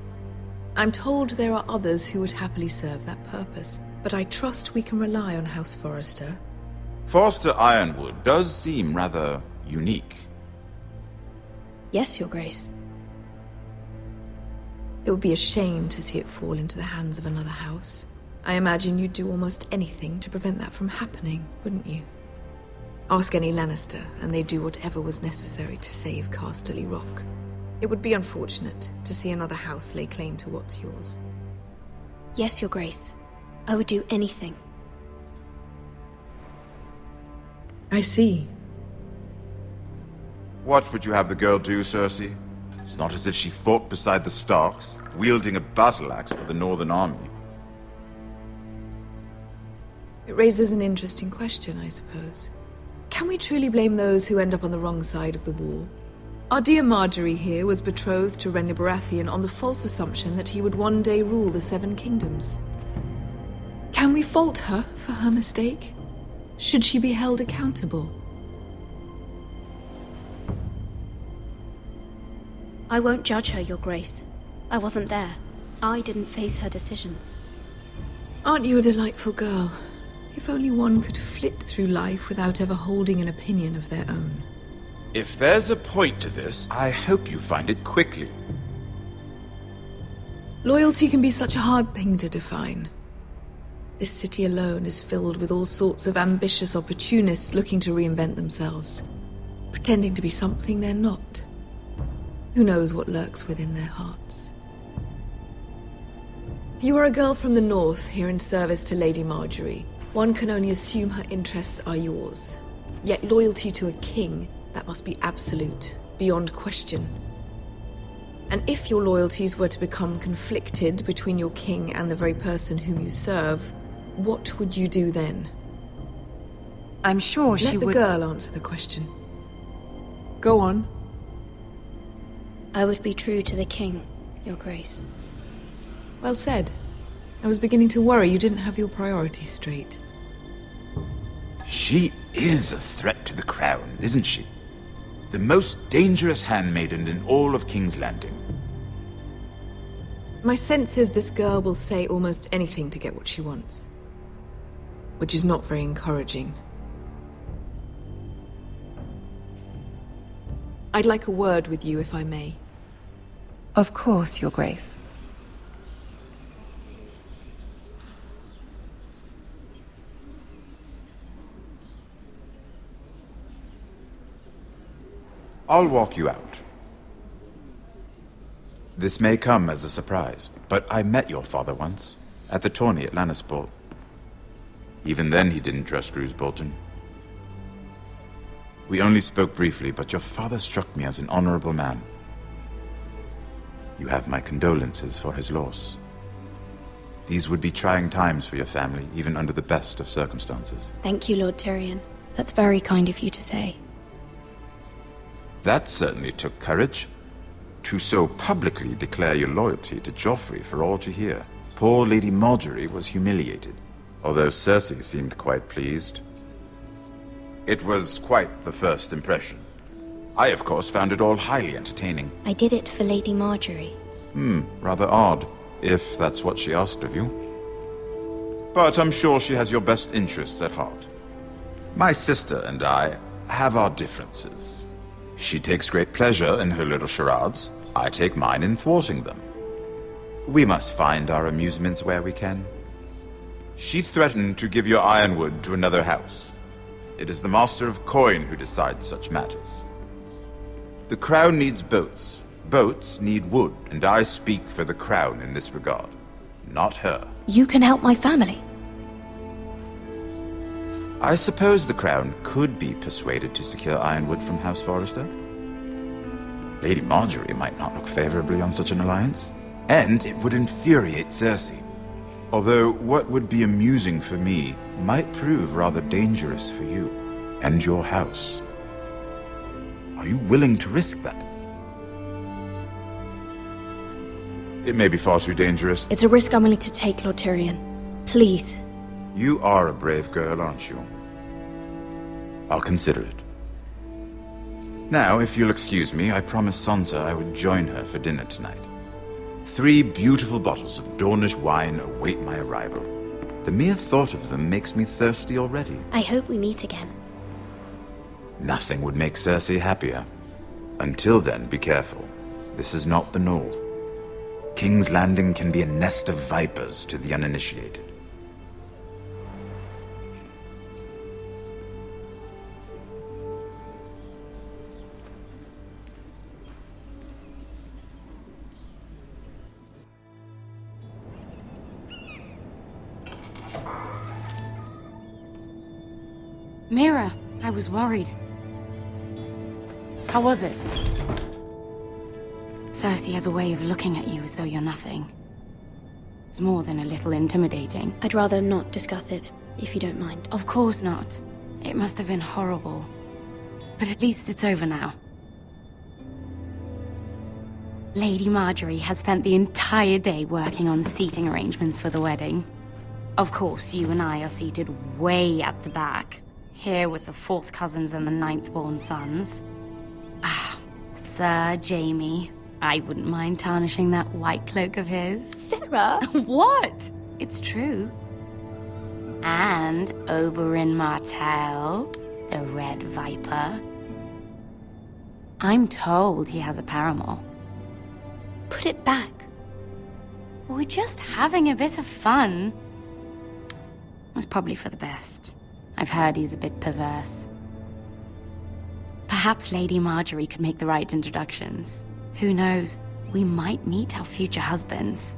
I'm told there are others who would happily serve that purpose, but I trust we can rely on House Forrester. Forster Ironwood does seem rather unique. Yes, Your Grace. It would be a shame to see it fall into the hands of another house. I imagine you'd do almost anything to prevent that from happening, wouldn't you? Ask any Lannister, and they'd do whatever was necessary to save Casterly Rock. It would be unfortunate to see another house lay claim to what's yours. Yes, Your Grace. I would do anything. I see. What would you have the girl do, Cersei? It's not as if she fought beside the Starks, wielding a battle axe for the Northern Army. It raises an interesting question, I suppose. Can we truly blame those who end up on the wrong side of the war? Our dear Marjorie here was betrothed to Renly Baratheon on the false assumption that he would one day rule the Seven Kingdoms. Can we fault her for her mistake? Should she be held accountable? I won't judge her, Your Grace. I wasn't there. I didn't face her decisions. Aren't you a delightful girl? If only one could flit through life without ever holding an opinion of their own. If there's a point to this, I hope you find it quickly. Loyalty can be such a hard thing to define. This city alone is filled with all sorts of ambitious opportunists looking to reinvent themselves, pretending to be something they're not. Who knows what lurks within their hearts? You are a girl from the north here in service to Lady Marjorie. One can only assume her interests are yours. Yet loyalty to a king, that must be absolute, beyond question. And if your loyalties were to become conflicted between your king and the very person whom you serve, what would you do then? I'm sure she would... Let the girl answer the question. Go on. I would be true to the king, Your Grace. Well said. I was beginning to worry you didn't have your priorities straight. She is a threat to the crown, isn't she? The most dangerous handmaiden in all of King's Landing. My sense is this girl will say almost anything to get what she wants. Which is not very encouraging. I'd like a word with you, if I may. Of course, Your Grace. I'll walk you out. This may come as a surprise, but I met your father once, at the tourney at Lannisport. Even then he didn't trust Roose Bolton. We only spoke briefly, but your father struck me as an honorable man. You have my condolences for his loss. These would be trying times for your family, even under the best of circumstances. Thank you, Lord Tyrion. That's very kind of you to say. That certainly took courage. To so publicly declare your loyalty to Joffrey for all to hear. Poor Lady Marjorie was humiliated, although Cersei seemed quite pleased. It was quite the first impression. I, of course, found it all highly entertaining. I did it for Lady Marjorie. Rather odd, if that's what she asked of you. But I'm sure she has your best interests at heart. My sister and I have our differences. She takes great pleasure in her little charades. I take mine in thwarting them. We must find our amusements where we can. She threatened to give your ironwood to another house. It is the Master of Coin who decides such matters. The crown needs boats. Boats need wood, and I speak for the crown in this regard, not her. You can help my family. I suppose the crown could be persuaded to secure ironwood from House Forrester. Lady Marjorie might not look favorably on such an alliance, and it would infuriate Cersei. Although what would be amusing for me might prove rather dangerous for you and your house. Are you willing to risk that? It may be far too dangerous. It's a risk I'm willing to take, Lord Tyrion. Please. You are a brave girl, aren't you? I'll consider it. Now, if you'll excuse me, I promised Sansa I would join her for dinner tonight. 3 beautiful bottles of Dornish wine await my arrival. The mere thought of them makes me thirsty already. I hope we meet again. Nothing would make Cersei happier. Until then, be careful. This is not the North. King's Landing can be a nest of vipers to the uninitiated. Mira, I was worried. How was it? Cersei has a way of looking at you as though you're nothing. It's more than a little intimidating. I'd rather not discuss it, if you don't mind. Of course not. It must have been horrible. But at least it's over now. Lady Marjorie has spent the entire day working on seating arrangements for the wedding. Of course, you and I are seated way at the back. Here with the 4th cousins and the 9th-born sons. Ah, Sir Jaime. I wouldn't mind tarnishing that white cloak of his. Sarah! What? It's true. And Oberyn Martell, the Red Viper. I'm told he has a paramour. Put it back. We're just having a bit of fun. That's probably for the best. I've heard he's a bit perverse. Perhaps Lady Marjorie could make the right introductions. Who knows? We might meet our future husbands.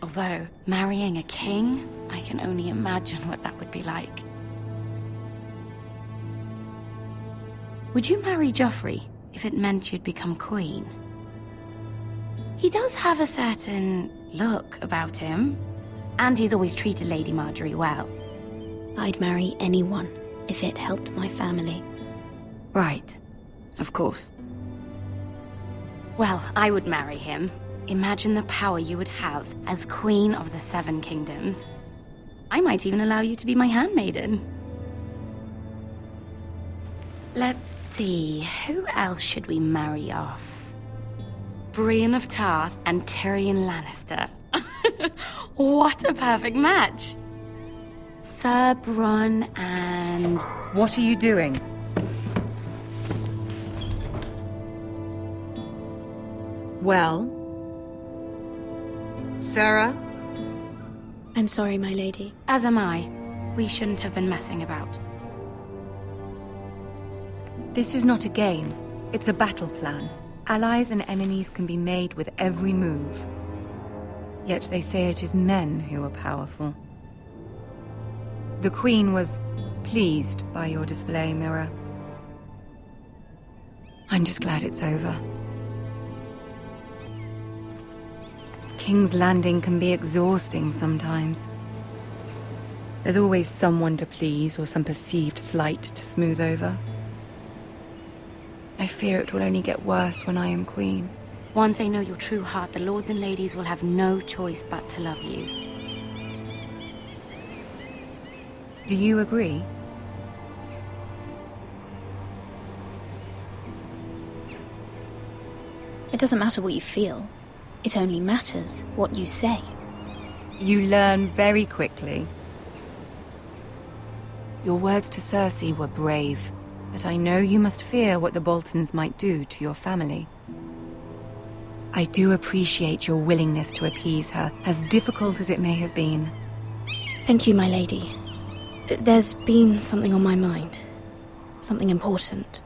Although, marrying a king, I can only imagine what that would be like. Would you marry Joffrey if it meant you'd become queen? He does have a certain look about him, and he's always treated Lady Marjorie well. I'd marry anyone if it helped my family. Right. Of course. Well, I would marry him. Imagine the power you would have as Queen of the 7 Kingdoms. I might even allow you to be my handmaiden. Let's see, who else should we marry off? Brienne of Tarth and Tyrion Lannister. What a perfect match! Sir Bronn and... What are you doing? Well? Sarah? I'm sorry, my lady. As am I. We shouldn't have been messing about. This is not a game. It's a battle plan. Allies and enemies can be made with every move. Yet they say it is men who are powerful. The Queen was pleased by your display, Mira. I'm just glad it's over. King's Landing can be exhausting sometimes. There's always someone to please or some perceived slight to smooth over. I fear it will only get worse when I am queen. Once they know your true heart, the lords and ladies will have no choice but to love you. Do you agree? It doesn't matter what you feel. It only matters what you say. You learn very quickly. Your words to Cersei were brave, but I know you must fear what the Boltons might do to your family. I do appreciate your willingness to appease her, as difficult as it may have been. Thank you, my lady. There's been something on my mind. Something important.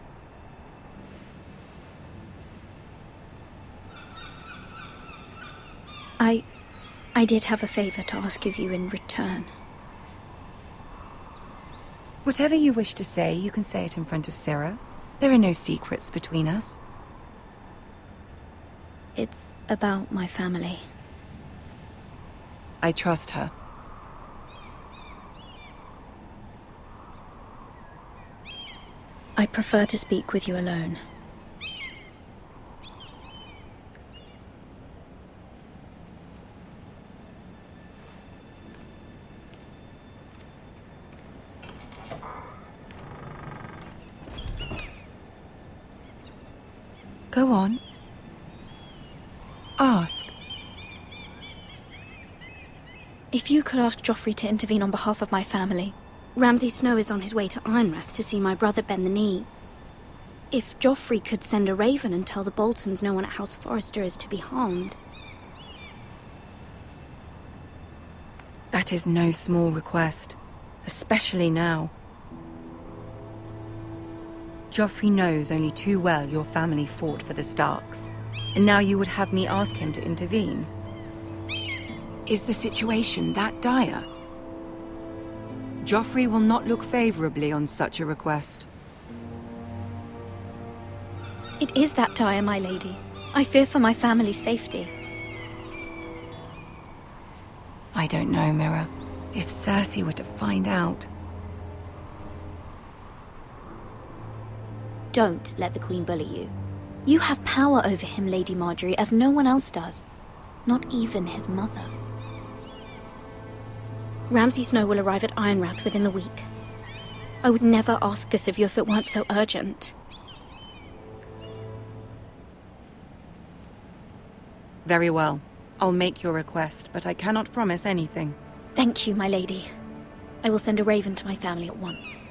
I did have a favor to ask of you in return. Whatever you wish to say, you can say it in front of Sarah. There are no secrets between us. It's about my family. I trust her. I prefer to speak with you alone. Go on. Ask. If you could ask Joffrey to intervene on behalf of my family. Ramsay Snow is on his way to Ironrath to see my brother bend the knee. If Joffrey could send a raven and tell the Boltons no one at House Forrester is to be harmed. That is no small request, especially now. Joffrey knows only too well your family fought for the Starks, and now you would have me ask him to intervene. Is the situation that dire? Joffrey will not look favorably on such a request. It is that dire, my lady. I fear for my family's safety. I don't know, Mira. If Cersei were to find out... Don't let the Queen bully you. You have power over him, Lady Marjorie, as no one else does. Not even his mother. Ramsay Snow will arrive at Ironrath within the week. I would never ask this of you if it weren't so urgent. Very well. I'll make your request, but I cannot promise anything. Thank you, my lady. I will send a raven to my family at once.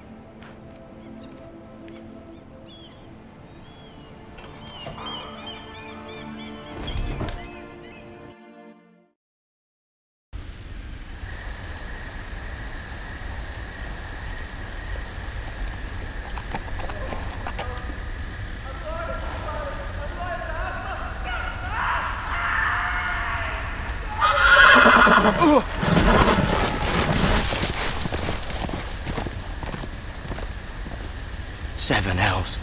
Seven hells.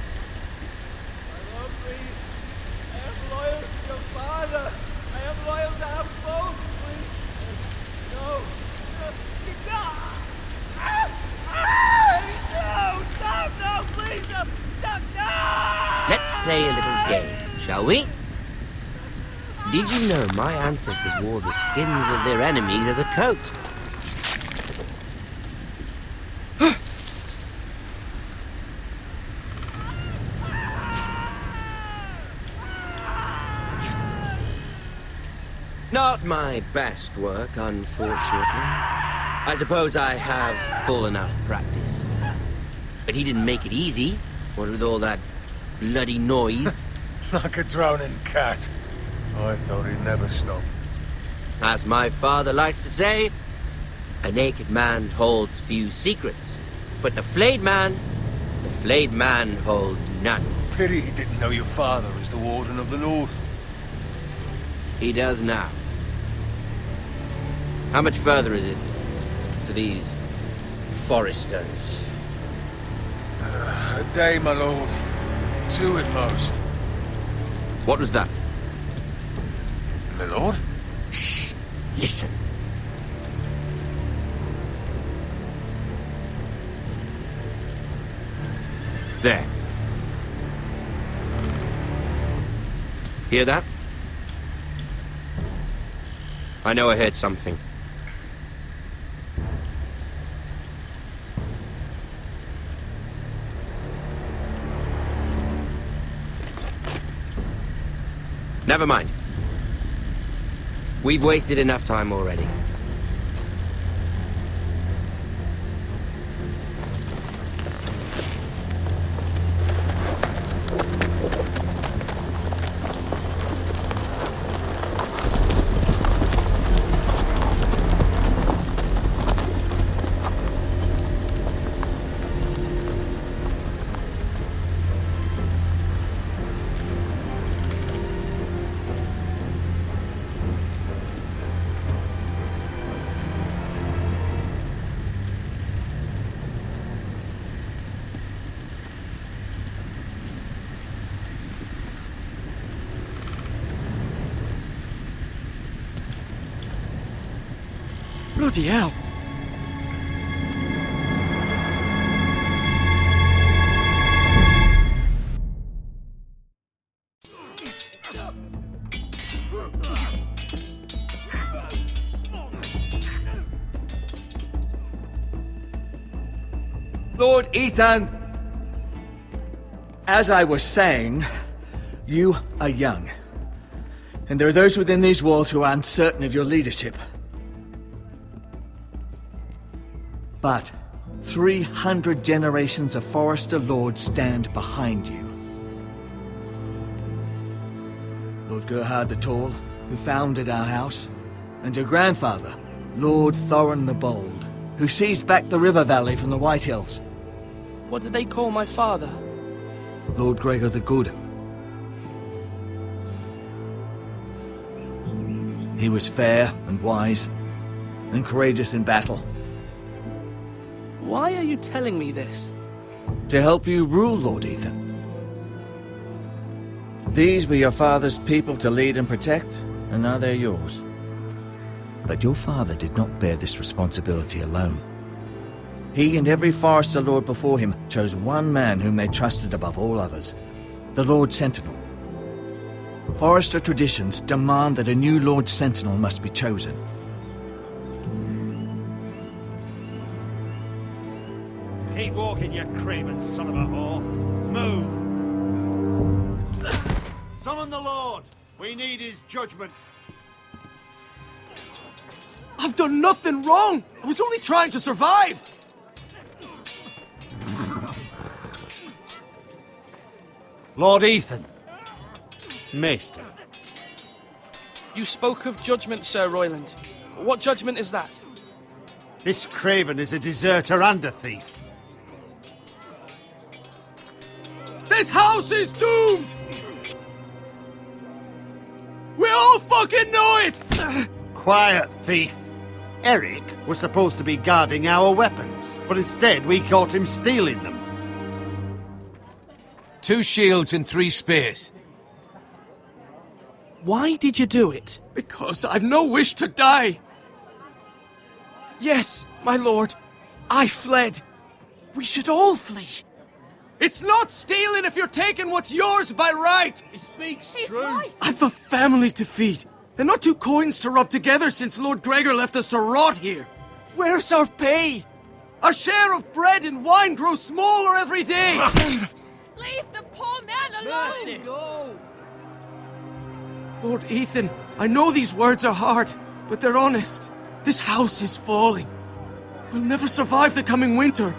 Let's play a little game, shall we? Did you know my ancestors wore the skins of their enemies as a coat? Not my best work, unfortunately. I suppose I have fallen out of practice. But he didn't make it easy, what with all that bloody noise. Like a drowning cat. I thought he'd never stop. As my father likes to say, a naked man holds few secrets. But the flayed man holds none. Pity he didn't know your father is the Warden of the North. He does now. How much further is it to these Forresters? A day, my lord. 2 at most. What was that? My lord? Shh! Listen. There. Hear that? I know I heard something. Never mind. We've wasted enough time already. Bloody hell! Lord Ethan! As I was saying, you are young. And there are those within these walls who are uncertain of your leadership. But 300 generations of Forrester lords stand behind you. Lord Gerhard the Tall, who founded our house, and your grandfather, Lord Thorin the Bold, who seized back the river valley from the White Hills. What did they call my father? Lord Gregor the Good. He was fair and wise, and courageous in battle. Why are you telling me this? To help you rule, Lord Ethan. These were your father's people to lead and protect, and now they're yours. But your father did not bear this responsibility alone. He and every Forrester lord before him chose one man whom they trusted above all others, the Lord Sentinel. Forrester traditions demand that a new Lord Sentinel must be chosen. Keep walking, you craven son of a whore. Move! Summon the Lord! We need his judgment. I've done nothing wrong! I was only trying to survive! Lord Ethan. Maester. You spoke of judgment, Sir Royland. What judgment is that? This craven is a deserter and a thief. This house is doomed! We all fucking know it! Quiet, thief. Eric was supposed to be guarding our weapons, but instead we caught him stealing them. 2 shields and 3 spears. Why did you do it? Because I've no wish to die. Yes, my lord, I fled. We should all flee. It's not stealing if you're taking what's yours by right. He speaks truth. I've a family to feed, and not 2 coins to rub together since Lord Gregor left us to rot here. Where's our pay? Our share of bread and wine grows smaller every day. Leave the poor man alone! Mercy. Go. Lord Ethan, I know these words are hard, but they're honest. This house is falling. We'll never survive the coming winter.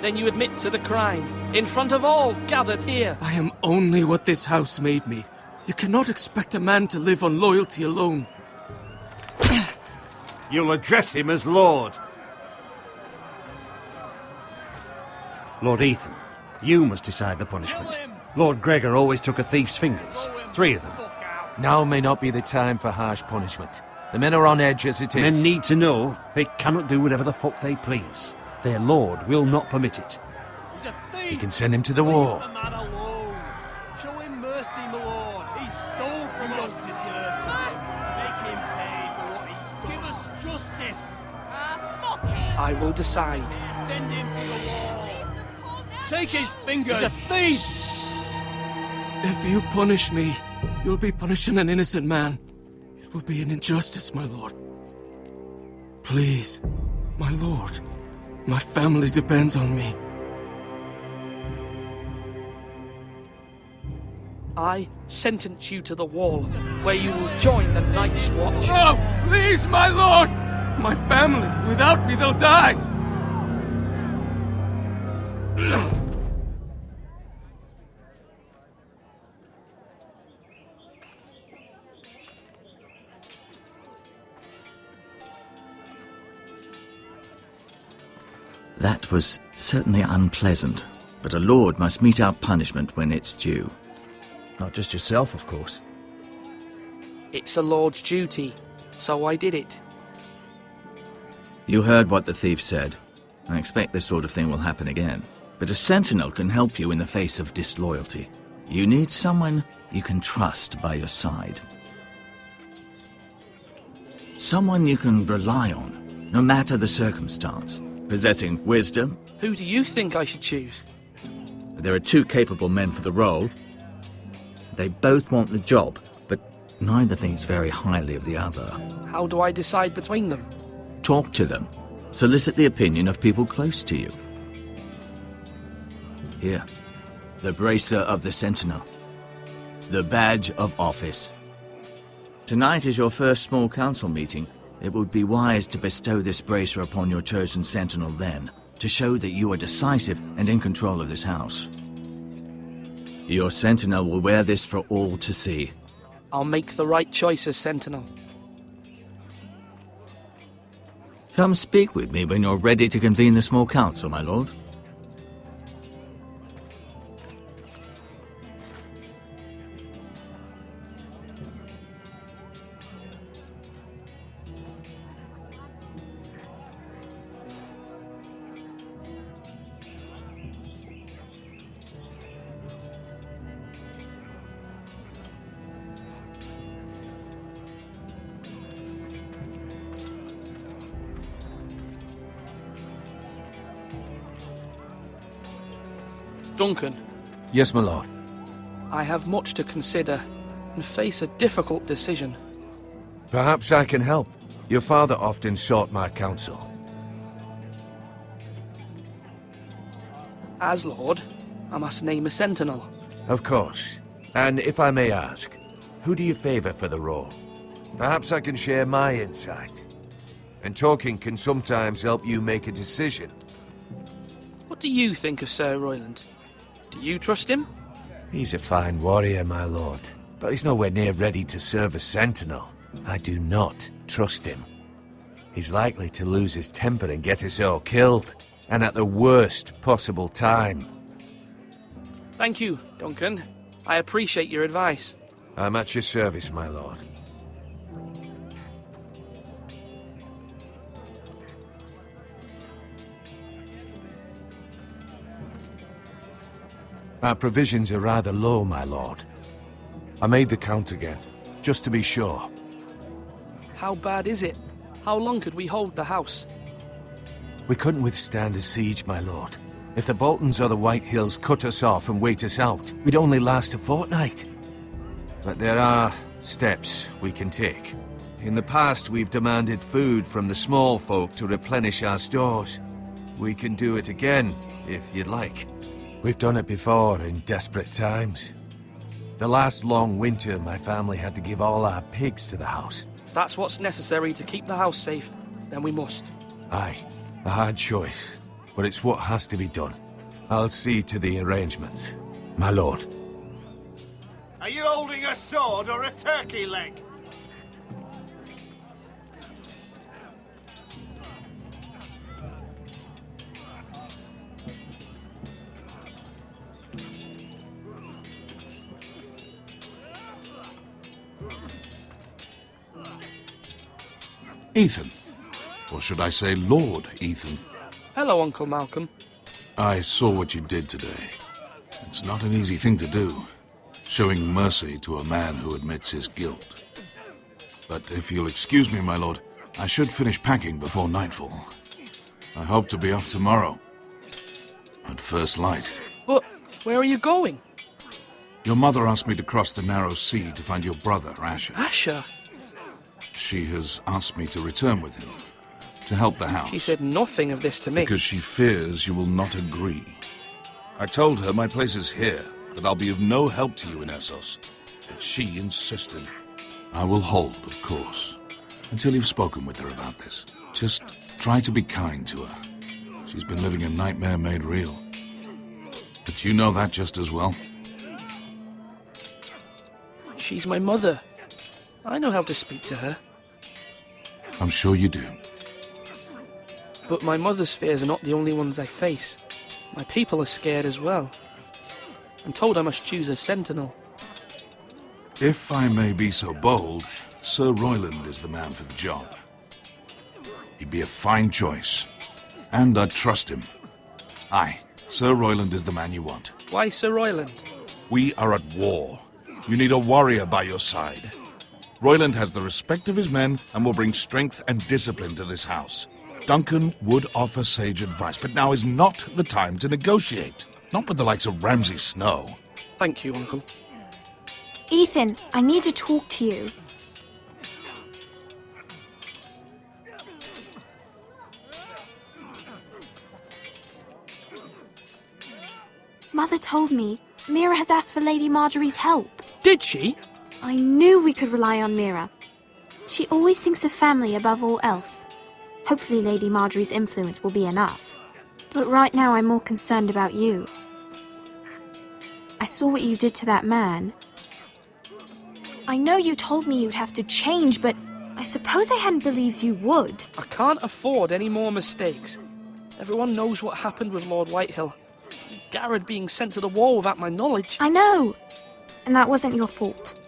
Then you admit to the crime, in front of all gathered here. I am only what this house made me. You cannot expect a man to live on loyalty alone. You'll address him as Lord. Lord Ethan, you must decide the punishment. Lord Gregor always took a thief's fingers. 3 of them. Now may not be the time for harsh punishment. The men are on edge as it is. Men need to know they cannot do whatever the fuck they please. Their lord will not permit it. He's a thief! You can send him to the wall. Leave the man alone. Show him mercy, my lord. He stole from us. Make him pay for what he stole. Give us justice. Fuck him! I will decide. Send him to the wall. Take his fingers. He's a thief! If you punish me, you'll be punishing an innocent man. It will be an injustice, my lord. Please, my lord. My family depends on me. I sentence you to the wall, where you will join the Night's Watch. No! Please, my lord! My family, without me, they'll die! That was certainly unpleasant, but a lord must mete out punishment when it's due. Not just yourself, of course. It's a lord's duty, so I did it. You heard what the thief said. I expect this sort of thing will happen again. But a sentinel can help you in the face of disloyalty. You need someone you can trust by your side. Someone you can rely on, no matter the circumstance. Possessing wisdom. Who do you think I should choose? There are two capable men for the role. They both want the job, but neither thinks very highly of the other. How do I decide between them? Talk to them. Solicit the opinion of people close to you. Here. The bracer of the Sentinel. The badge of office. Tonight is your first small council meeting. It would be wise to bestow this bracer upon your chosen sentinel then, to show that you are decisive and in control of this house. Your sentinel will wear this for all to see. I'll make the right choice as sentinel. Come speak with me when you're ready to convene the small council, my lord. Duncan. Yes, my lord. I have much to consider and face a difficult decision. Perhaps I can help. Your father often sought my counsel. As Lord, I must name a sentinel. Of course. And if I may ask, who do you favor for the role? Perhaps I can share my insight. And talking can sometimes help you make a decision. What do you think of Sir Royland? Do you trust him? He's a fine warrior, my lord. But he's nowhere near ready to serve as sentinel. I do not trust him. He's likely to lose his temper and get us all killed. And at the worst possible time. Thank you, Duncan. I appreciate your advice. I'm at your service, my lord. Our provisions are rather low, my lord. I made the count again, just to be sure. How bad is it? How long could we hold the house? We couldn't withstand a siege, my lord. If the Boltons or the White Hills cut us off and wait us out, we'd only last a fortnight. But there are steps we can take. In the past, we've demanded food from the small folk to replenish our stores. We can do it again, if you'd like. We've done it before in desperate times. The last long winter, my family had to give all our pigs to the house. If that's what's necessary to keep the house safe, then we must. Aye, a hard choice, but it's what has to be done. I'll see to the arrangements, my lord. Are you holding a sword or a turkey leg? Ethan. Or should I say Lord Ethan? Hello, Uncle Malcolm. I saw what you did today. It's not an easy thing to do, showing mercy to a man who admits his guilt. But if you'll excuse me, my lord, I should finish packing before nightfall. I hope to be off tomorrow. At first light. But where are you going? Your mother asked me to cross the narrow sea to find your brother, Asher. Asher? She has asked me to return with him, to help the house. She said nothing of this to me. Because she fears you will not agree. I told her my place is here, that I'll be of no help to you in Essos. But she insisted. I will hold, of course, until you've spoken with her about this. Just try to be kind to her. She's been living a nightmare made real. But you know that just as well. She's my mother. I know how to speak to her. I'm sure you do. But my mother's fears are not the only ones I face. My people are scared as well. I'm told I must choose a sentinel. If I may be so bold, Sir Royland is the man for the job. He'd be a fine choice. And I'd trust him. Aye, Sir Royland is the man you want. Why Sir Royland? We are at war. You need a warrior by your side. Royland has the respect of his men and will bring strength and discipline to this house. Duncan would offer sage advice, but now is not the time to negotiate. Not with the likes of Ramsay Snow. Thank you, Uncle. Ethan, I need to talk to you. Mother told me Mira has asked for Lady Marjorie's help. Did she? I knew we could rely on Mira. She always thinks of family above all else. Hopefully Lady Marjorie's influence will be enough. But right now I'm more concerned about you. I saw what you did to that man. I know you told me you'd have to change, but I suppose I hadn't believed you would. I can't afford any more mistakes. Everyone knows what happened with Lord Whitehill. Garrett being sent to the war without my knowledge. I know. And that wasn't your fault.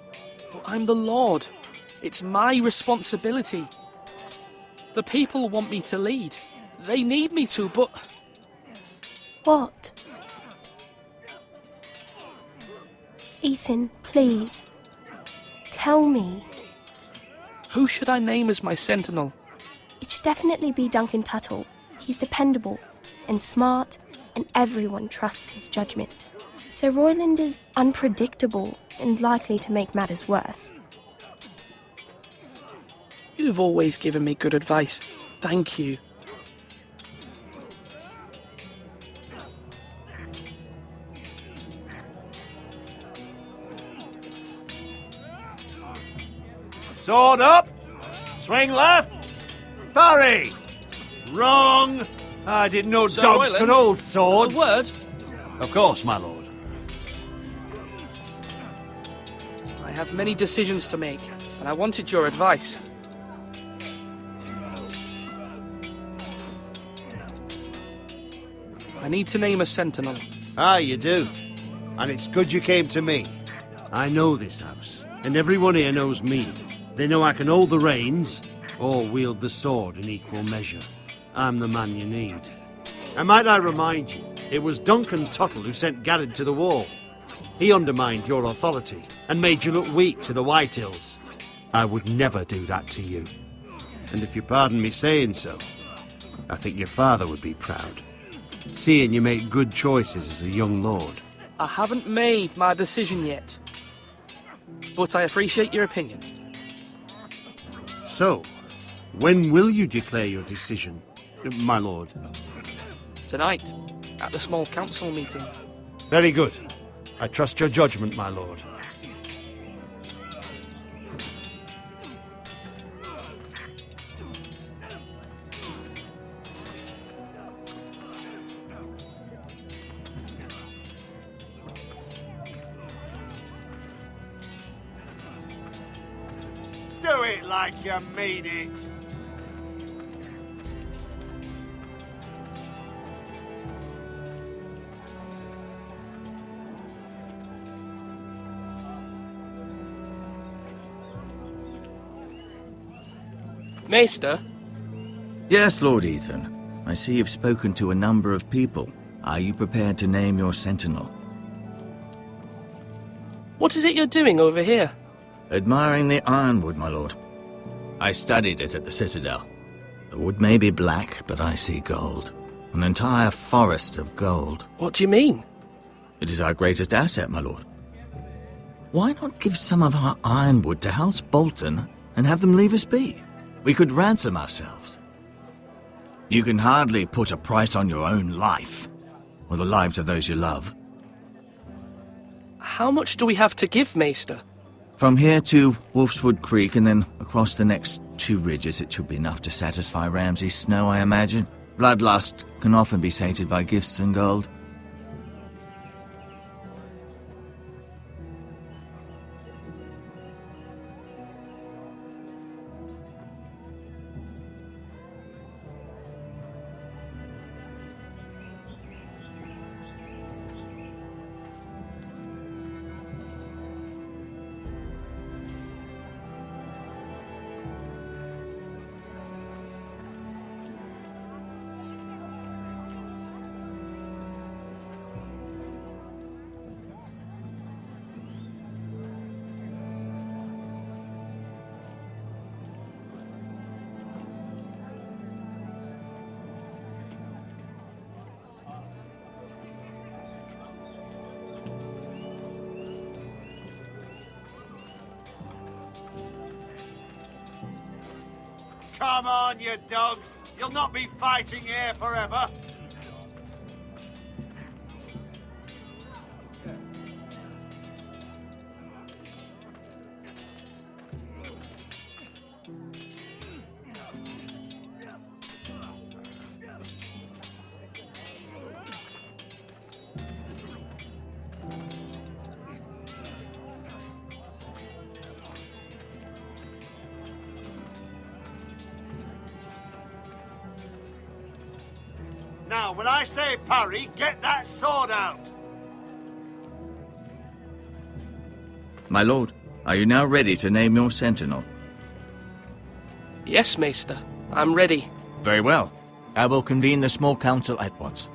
But I'm the Lord. It's my responsibility. The people want me to lead. They need me to, but... What? Ethan, please. Tell me. Who should I name as my sentinel? It should definitely be Duncan Tuttle. He's dependable and smart, and everyone trusts his judgment. Sir Royland is unpredictable and likely to make matters worse. You've always given me good advice. Thank you. Sword up! Swing left! Parry! Wrong! I didn't know Sir dogs Royland, could hold swords. A word? Of course, my lord. I have many decisions to make, and I wanted your advice. I need to name a sentinel. Ah, you do. And it's good you came to me. I know this house, and everyone here knows me. They know I can hold the reins, or wield the sword in equal measure. I'm the man you need. And might I remind you, it was Duncan Tuttle who sent Garrett to the wall. He undermined your authority, and made you look weak to the Whitehills. I would never do that to you. And if you pardon me saying so, I think your father would be proud. Seeing you make good choices as a young lord. I haven't made my decision yet, but I appreciate your opinion. So, when will you declare your decision, my lord? Tonight, at the small council meeting. Very good. I trust your judgment, my lord. Do it like you mean it. Maester? Yes, Lord Ethan. I see you've spoken to a number of people. Are you prepared to name your sentinel? What is it you're doing over here? Admiring the ironwood, my lord. I studied it at the Citadel. The wood may be black, but I see gold. An entire forest of gold. What do you mean? It is our greatest asset, my lord. Why not give some of our ironwood to House Bolton and have them leave us be? We could ransom ourselves. You can hardly put a price on your own life, or the lives of those you love. How much do we have to give, Maester? From here to Wolfswood Creek and then across the next 2 ridges, it should be enough to satisfy Ramsay Snow, I imagine. Bloodlust can often be sated by gifts and gold. Come on, you dogs. You'll not be fighting here forever. Now, when I say parry, get that sword out! My lord, are you now ready to name your sentinel? Yes, Maester. I'm ready. Very well. I will convene the small council at once.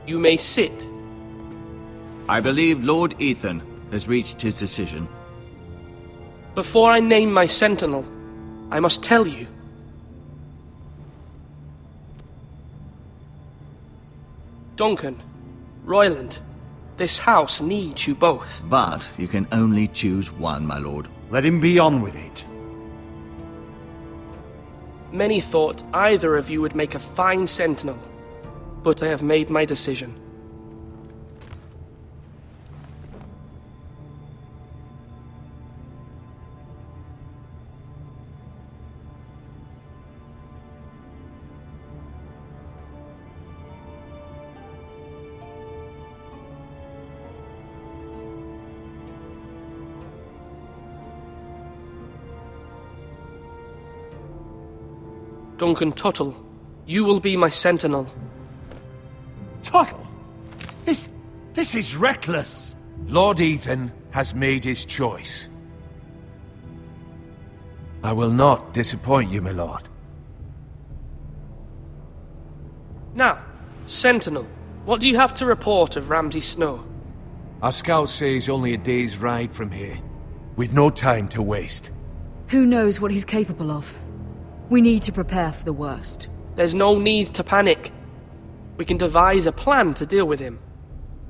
You may sit. I believe Lord Ethan has reached his decision. Before I name my sentinel, I must tell you. Duncan, Royland, this house needs you both. But you can only choose one, my lord. Let him be on with it. Many thought either of you would make a fine sentinel, but I have made my decision. Duncan Tuttle, you will be my sentinel. Tuttle? This is reckless. Lord Ethan has made his choice. I will not disappoint you, my lord. Now, sentinel, what do you have to report of Ramsay Snow? Our scouts say he's only a day's ride from here, with no time to waste. Who knows what he's capable of? We need to prepare for the worst. There's no need to panic. We can devise a plan to deal with him.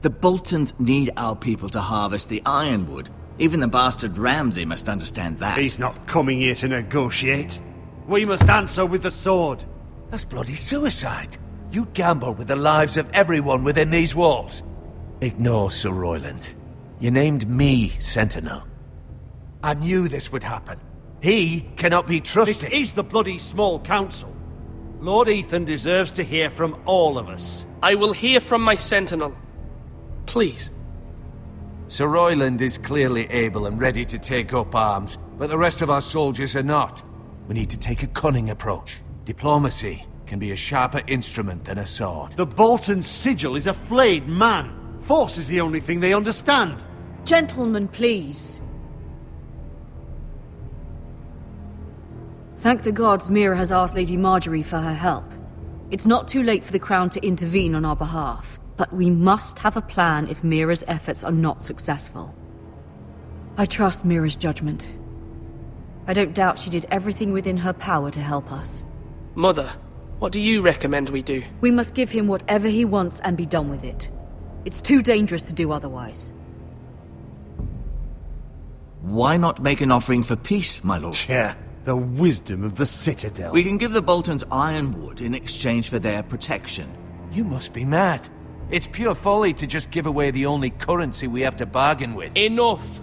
The Boltons need our people to harvest the ironwood. Even the bastard Ramsay must understand that. He's not coming here to negotiate. We must answer with the sword. That's bloody suicide. You gamble with the lives of everyone within these walls. Ignore Sir Royland. You named me Sentinel. I knew this would happen. He cannot be trusted. This is the bloody small council. Lord Ethan deserves to hear from all of us. I will hear from my sentinel. Please. Sir Royland is clearly able and ready to take up arms, but the rest of our soldiers are not. We need to take a cunning approach. Diplomacy can be a sharper instrument than a sword. The Bolton sigil is a flayed man. Force is the only thing they understand. Gentlemen, please. Thank the gods Mira has asked Lady Marjorie for her help. It's not too late for the Crown to intervene on our behalf, but we must have a plan if Mira's efforts are not successful. I trust Mira's judgment. I don't doubt she did everything within her power to help us. Mother, what do you recommend we do? We must give him whatever he wants and be done with it. It's too dangerous to do otherwise. Why not make an offering for peace, my lord? Yeah. The wisdom of the Citadel. We can give the Boltons ironwood in exchange for their protection. You must be mad. It's pure folly to just give away the only currency we have to bargain with. Enough!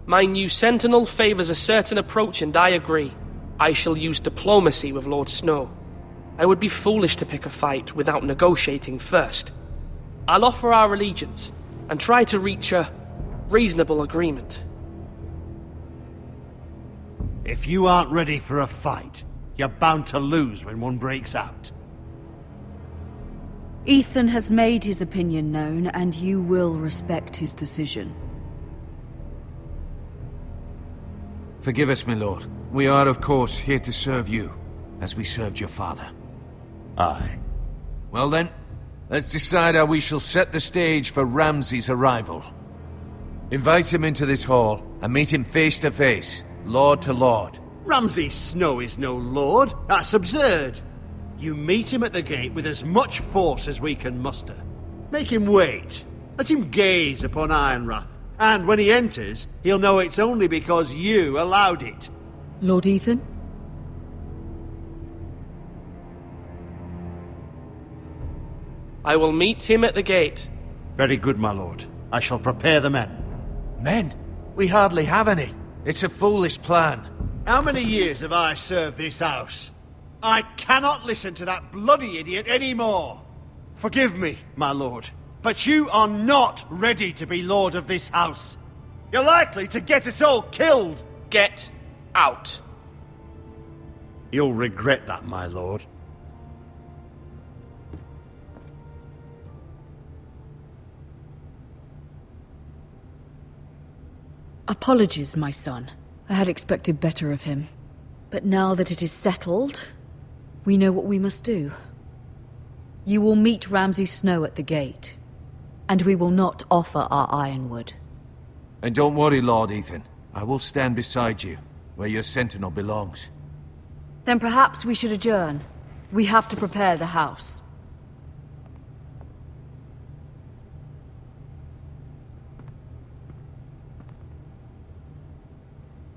My new sentinel favors a certain approach, and I agree. I shall use diplomacy with Lord Snow. I would be foolish to pick a fight without negotiating first. I'll offer our allegiance, and try to reach a reasonable agreement. If you aren't ready for a fight, you're bound to lose when one breaks out. Ethan has made his opinion known, and you will respect his decision. Forgive us, my lord. We are, of course, here to serve you, as we served your father. Aye. Well then, let's decide how we shall set the stage for Ramsay's arrival. Invite him into this hall, and meet him face to face, lord to lord. Ramsay Snow is no lord. That's absurd. You meet him at the gate with as much force as we can muster. Make him wait. Let him gaze upon Ironrath. And when he enters, he'll know it's only because you allowed it. Lord Ethan? I will meet him at the gate. Very good, my lord. I shall prepare the men. Men? We hardly have any. It's a foolish plan. How many years have I served this house? I cannot listen to that bloody idiot anymore. Forgive me, my lord, but you are not ready to be lord of this house. You're likely to get us all killed. Get out. You'll regret that, my lord. Apologies, my son. I had expected better of him. But now that it is settled, we know what we must do. You will meet Ramsay Snow at the gate, and we will not offer our ironwood. And don't worry, Lord Ethan. I will stand beside you, where your sentinel belongs. Then perhaps we should adjourn. We have to prepare the house.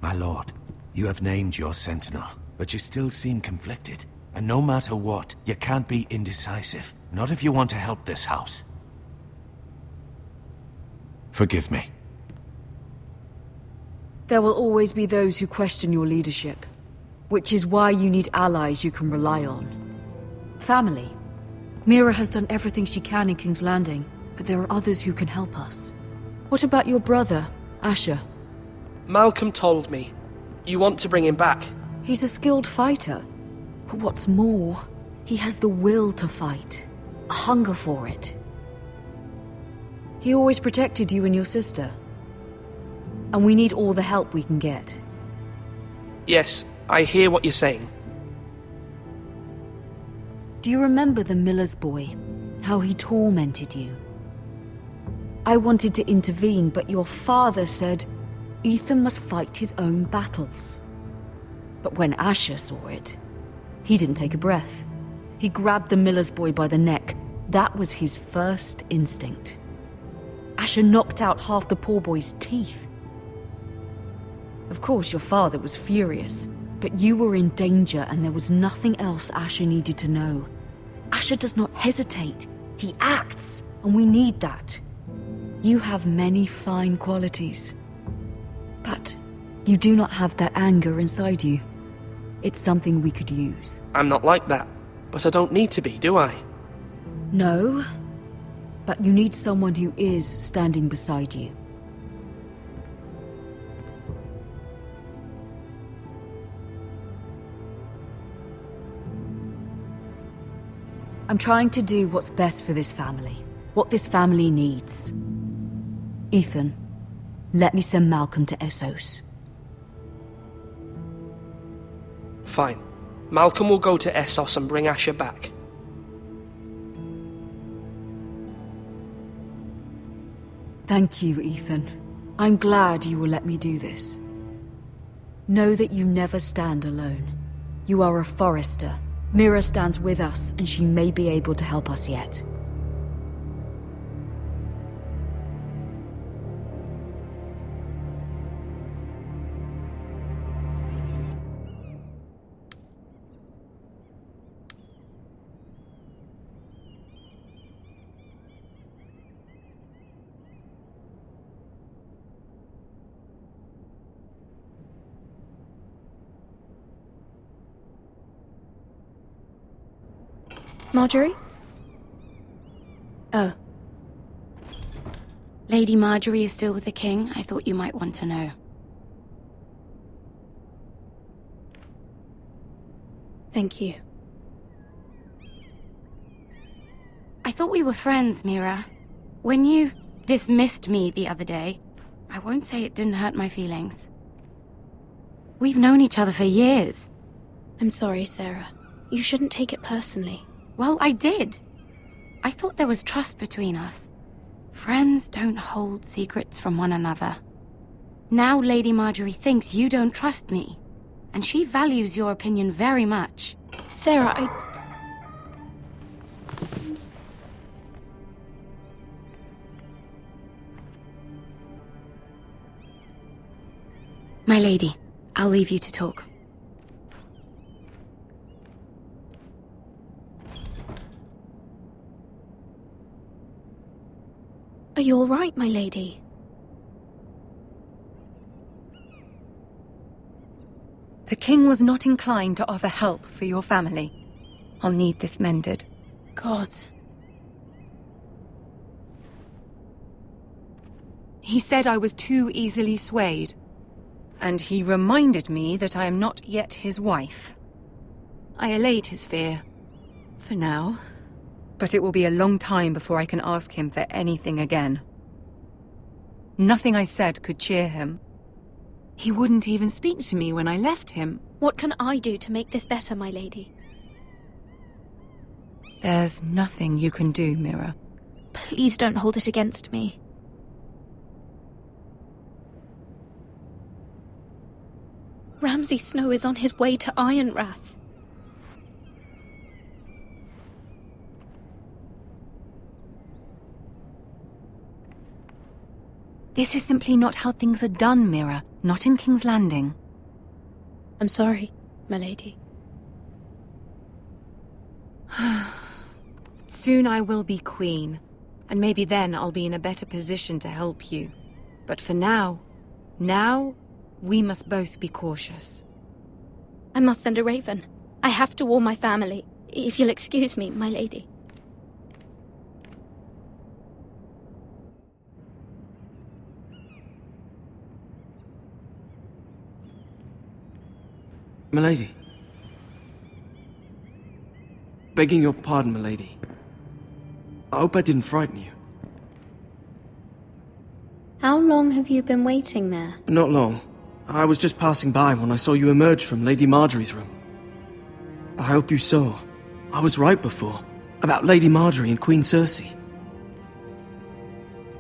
My lord, you have named your sentinel, but you still seem conflicted. And no matter what, you can't be indecisive. Not if you want to help this house. Forgive me. There will always be those who question your leadership, which is why you need allies you can rely on. Family. Mira has done everything she can in King's Landing, but there are others who can help us. What about your brother, Asher? Malcolm told me. You want to bring him back? He's a skilled fighter. But what's more, he has the will to fight. A hunger for it. He always protected you and your sister. And we need all the help we can get. Yes, I hear what you're saying. Do you remember the miller's boy? How he tormented you? I wanted to intervene, but your father said Ethan must fight his own battles. But when Asher saw it, he didn't take a breath. He grabbed the miller's boy by the neck. That was his first instinct. Asher knocked out half the poor boy's teeth. Of course, your father was furious, but you were in danger and there was nothing else Asher needed to know. Asher does not hesitate. He acts, and we need that. You have many fine qualities, but you do not have that anger inside you. It's something we could use. I'm not like that, but I don't need to be, do I? No, but you need someone who is standing beside you. I'm trying to do what's best for this family, what this family needs. Ethan, let me send Malcolm to Essos. Fine. Malcolm will go to Essos and bring Asher back. Thank you, Ethan. I'm glad you will let me do this. Know that you never stand alone. You are a Forrester. Mira stands with us, and she may be able to help us yet. Marjorie? Oh. Lady Marjorie is still with the king. I thought you might want to know. Thank you. I thought we were friends, Mira. When you dismissed me the other day, I won't say it didn't hurt my feelings. We've known each other for years. I'm sorry, Sarah. You shouldn't take it personally. Well, I did. I thought there was trust between us. Friends don't hold secrets from one another. Now Lady Marjorie thinks you don't trust me, and she values your opinion very much. Sarah, My lady, I'll leave you to talk. Are you all right, my lady? The king was not inclined to offer help for your family. I'll need this mended. Gods. He said I was too easily swayed. And he reminded me that I am not yet his wife. I allayed his fear. For now. But it will be a long time before I can ask him for anything again. Nothing I said could cheer him. He wouldn't even speak to me when I left him. What can I do to make this better, my lady? There's nothing you can do, Mira. Please don't hold it against me. Ramsay Snow is on his way to Ironrath. This is simply not how things are done, Mira. Not in King's Landing. I'm sorry, my lady. Soon I will be queen, and maybe then I'll be in a better position to help you. But for now, we must both be cautious. I must send a raven. I have to warn my family. If you'll excuse me, my lady. Milady. Begging your pardon, milady. I hope I didn't frighten you. How long have you been waiting there? Not long. I was just passing by when I saw you emerge from Lady Marjorie's room. I hope you saw. I was right before. About Lady Marjorie and Queen Cersei.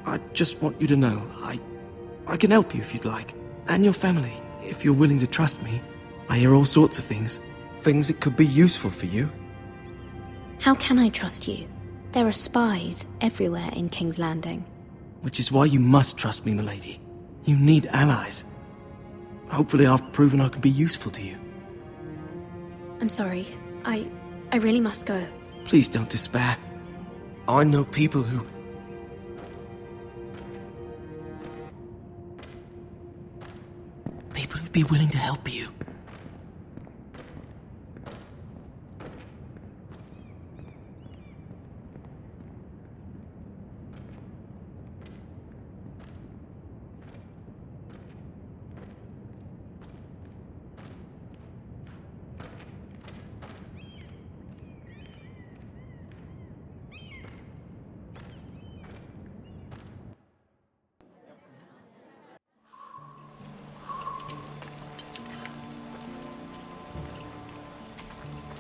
I just want you to know, I can help you if you'd like. And your family, if you're willing to trust me. I hear all sorts of things. Things that could be useful for you. How can I trust you? There are spies everywhere in King's Landing. Which is why you must trust me, milady. You need allies. Hopefully I've proven I can be useful to you. I'm sorry. I really must go. Please don't despair. I know people who... People who'd be willing to help you.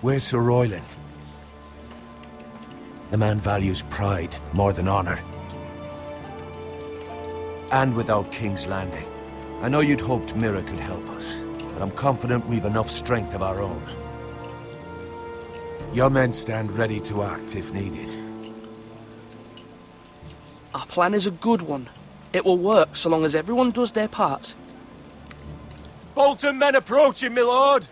Where's Sir Royland? The man values pride more than honor. And without King's Landing, I know you'd hoped Mira could help us, but I'm confident we've enough strength of our own. Your men stand ready to act if needed. Our plan is a good one. It will work so long as everyone does their part. Bolton men approaching, my lord!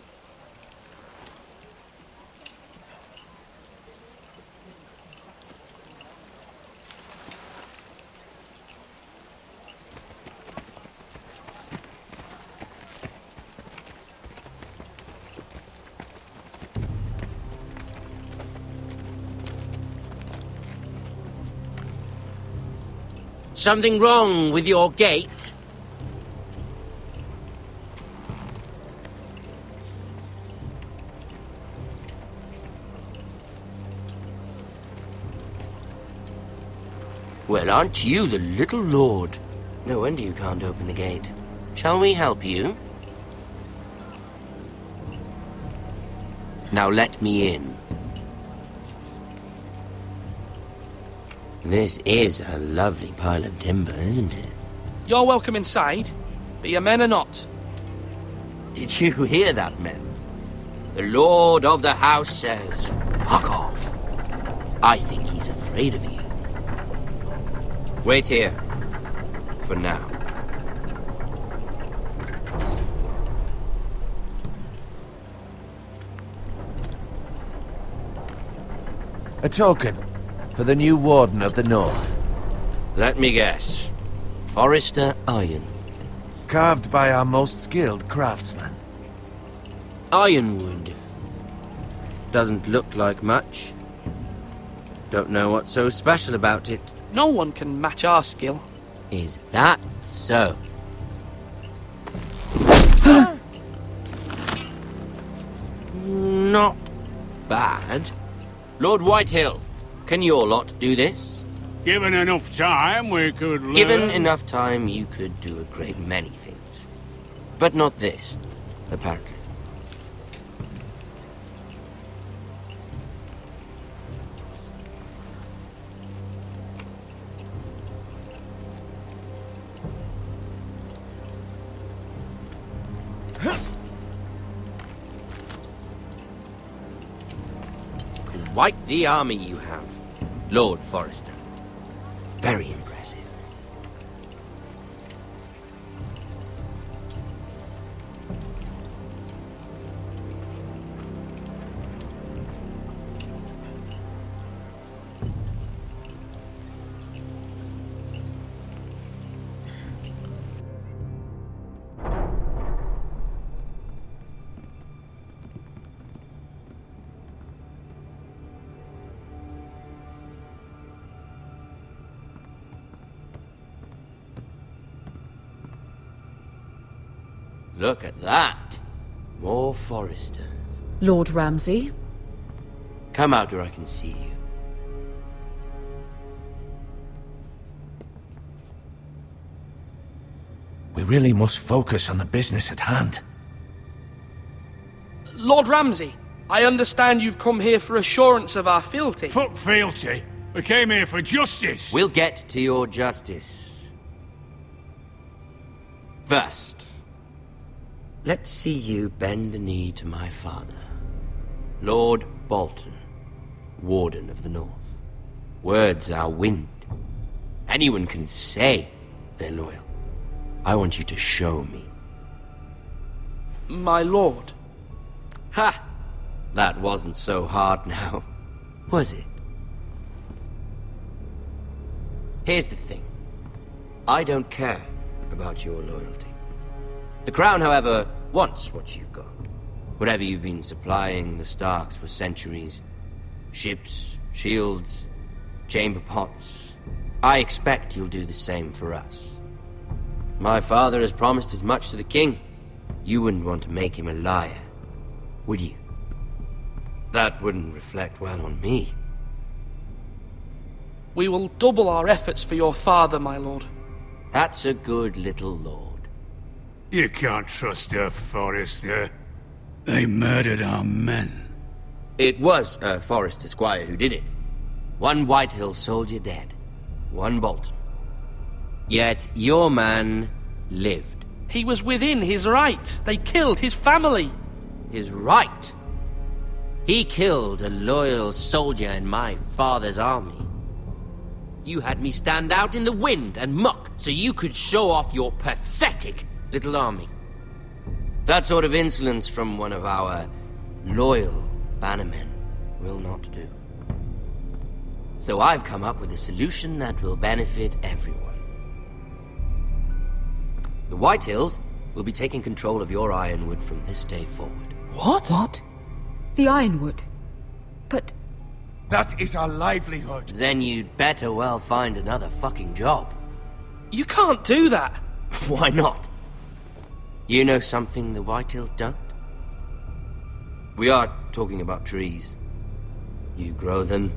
Something wrong with your gate? Well, aren't you the little lord? No wonder you can't open the gate. Shall we help you? Now let me in. This is a lovely pile of timber, isn't it? You're welcome inside, but your men are not. Did you hear that, men? The lord of the house says, fuck off. I think he's afraid of you. Wait here. For now. A token for the new Warden of the North. Let me guess. Forrester Iron. Carved by our most skilled craftsman. Ironwood. Doesn't look like much. Don't know what's so special about it. No one can match our skill. Is that so? Not bad. Lord Whitehill, can your lot do this? Given enough time, we could learn. Given enough time, you could do a great many things. But not this, apparently. Quite the army you have, Lord Forrester. Very impressive. Look at that. More Forresters. Lord Ramsay? Come out where I can see you. We really must focus on the business at hand. Lord Ramsay, I understand you've come here for assurance of our fealty. Fuck fealty. We came here for justice. We'll get to your justice. First, let's see you bend the knee to my father, Lord Bolton, Warden of the North. Words are wind. Anyone can say they're loyal. I want you to show me. My lord. Ha! That wasn't so hard now, was it? Here's the thing. I don't care about your loyalty. The Crown, however, wants what you've got. Whatever you've been supplying the Starks for centuries. Ships, shields, chamber pots. I expect you'll do the same for us. My father has promised as much to the king. You wouldn't want to make him a liar, would you? That wouldn't reflect well on me. We will double our efforts for your father, my lord. That's a good little lord. You can't trust her, Forrester. They murdered our men. It was a Forrester squire who did it. One Whitehill soldier dead. One Bolton. Yet your man lived. He was within his right. They killed his family. His right? He killed a loyal soldier in my father's army. You had me stand out in the wind and muck so you could show off your pathetic little army. That sort of insolence from one of our loyal bannermen will not do. So I've come up with a solution that will benefit everyone. The Whitehills will be taking control of your ironwood from this day forward. What? What? The ironwood? But... That is our livelihood. Then you'd better well find another fucking job. You can't do that. Why not? You know something the Whitehills don't? We are talking about trees. You grow them,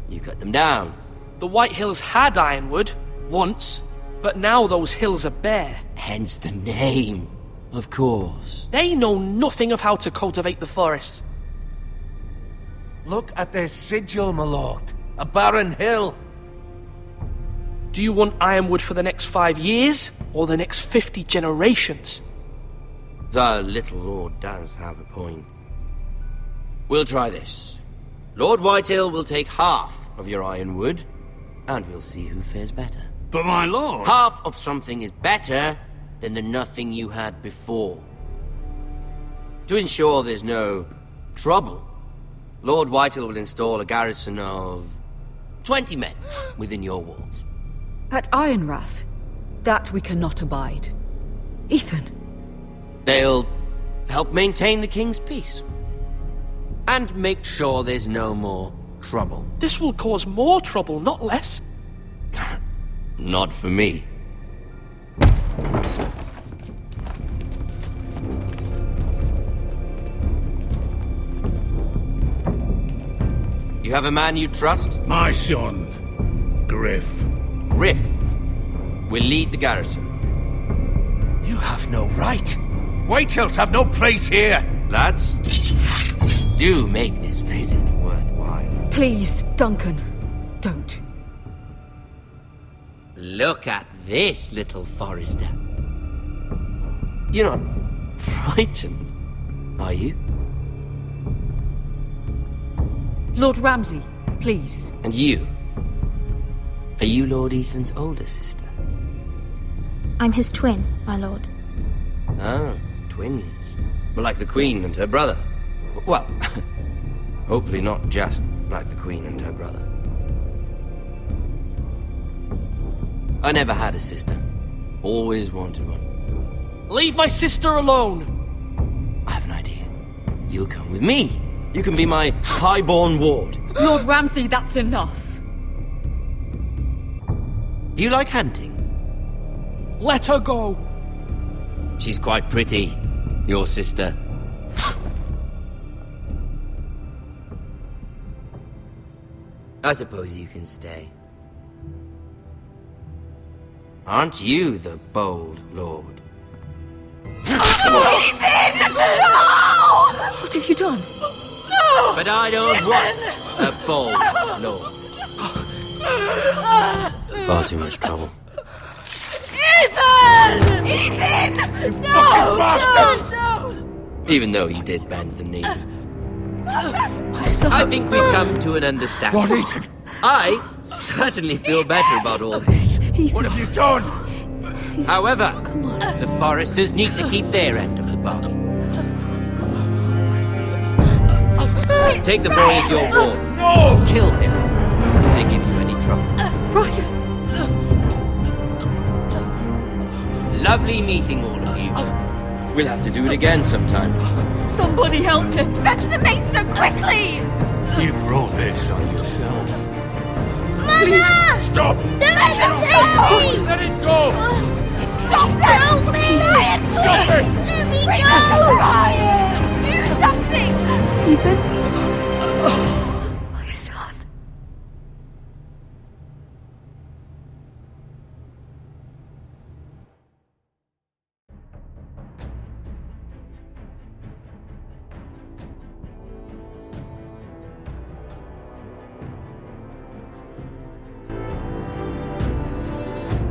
you cut them down, The White Hills had ironwood, once, but now those hills are bare. Hence the name, of course. They know nothing of how to cultivate the forest. Look at their sigil, my lord. A barren hill. Do you want ironwood for the next 5 years, or the next 50 generations? The little lord does have a point. We'll try this. Lord Whitehill will take half of your ironwood, and we'll see who fares better. But my lord... Half of something is better than the nothing you had before. To ensure there's no trouble, Lord Whitehill will install a garrison of 20 men within your walls. At Ironrath? That we cannot abide. Ethan. They'll help maintain the king's peace. And make sure there's no more trouble. This will cause more trouble, not less. Not for me. You have a man you trust? My son, Griff. Griff will lead the garrison. You have no right. Whitehills have no place here. Lads, do make this visit worthwhile. Please, Duncan, don't. Look at this, little Forrester. You're not frightened, are you? Lord Ramsay, please. And you? Are you Lord Ethan's older sister? I'm his twin, my lord. Ah, twins. Well, like the Queen and her brother. Well, hopefully not just like the Queen and her brother. I never had a sister. Always wanted one. Leave my sister alone! I have an idea. You'll come with me. You can be my highborn ward. Lord Ramsay, that's enough. Do you like hunting? Let her go. She's quite pretty, your sister. I suppose you can stay. Aren't you the bold lord? Ethan! No! What have you done? No! But I don't want a bold lord. Far too much trouble. Ethan! Ethan! No! No! Even though he did bend the knee. My son. I think we've come to an understanding. Lord Ethan! I certainly feel better about all this. What have you done? However, the Foresters need to keep their end of the bargain. Take the boy as your ward. No! Kill him if they give you any trouble. Brian! Lovely meeting all of you. We'll have to do it again sometime. Somebody help him! Fetch the mace so quickly! You brought this on yourself. Mama! Stop! Don't let him take me! Let it go! Stop them! Help me! Ryan, Stop it! Let me Bring go! Ryan! Do something! Ethan? My son.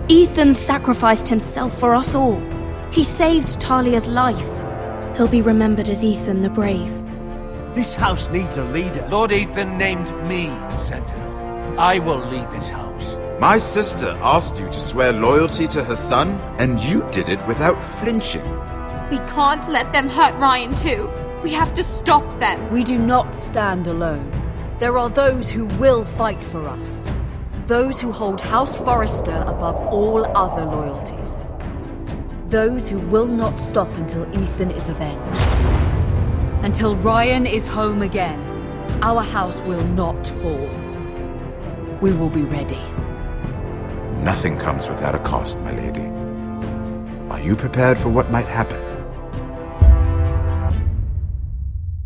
Ethan sacrificed himself for us all. He saved Talia's life. He'll be remembered as Ethan the Brave. This house needs a leader. Lord Ethan named me Sentinel. I will lead this house. My sister asked you to swear loyalty to her son, and you did it without flinching. We can't let them hurt Ryan too. We have to stop them. We do not stand alone. There are those who will fight for us. Those who hold House Forrester above all other loyalties. Those who will not stop until Ethan is avenged. Until Ryan is home again, our house will not fall. We will be ready. Nothing comes without a cost, my lady. Are you prepared for what might happen?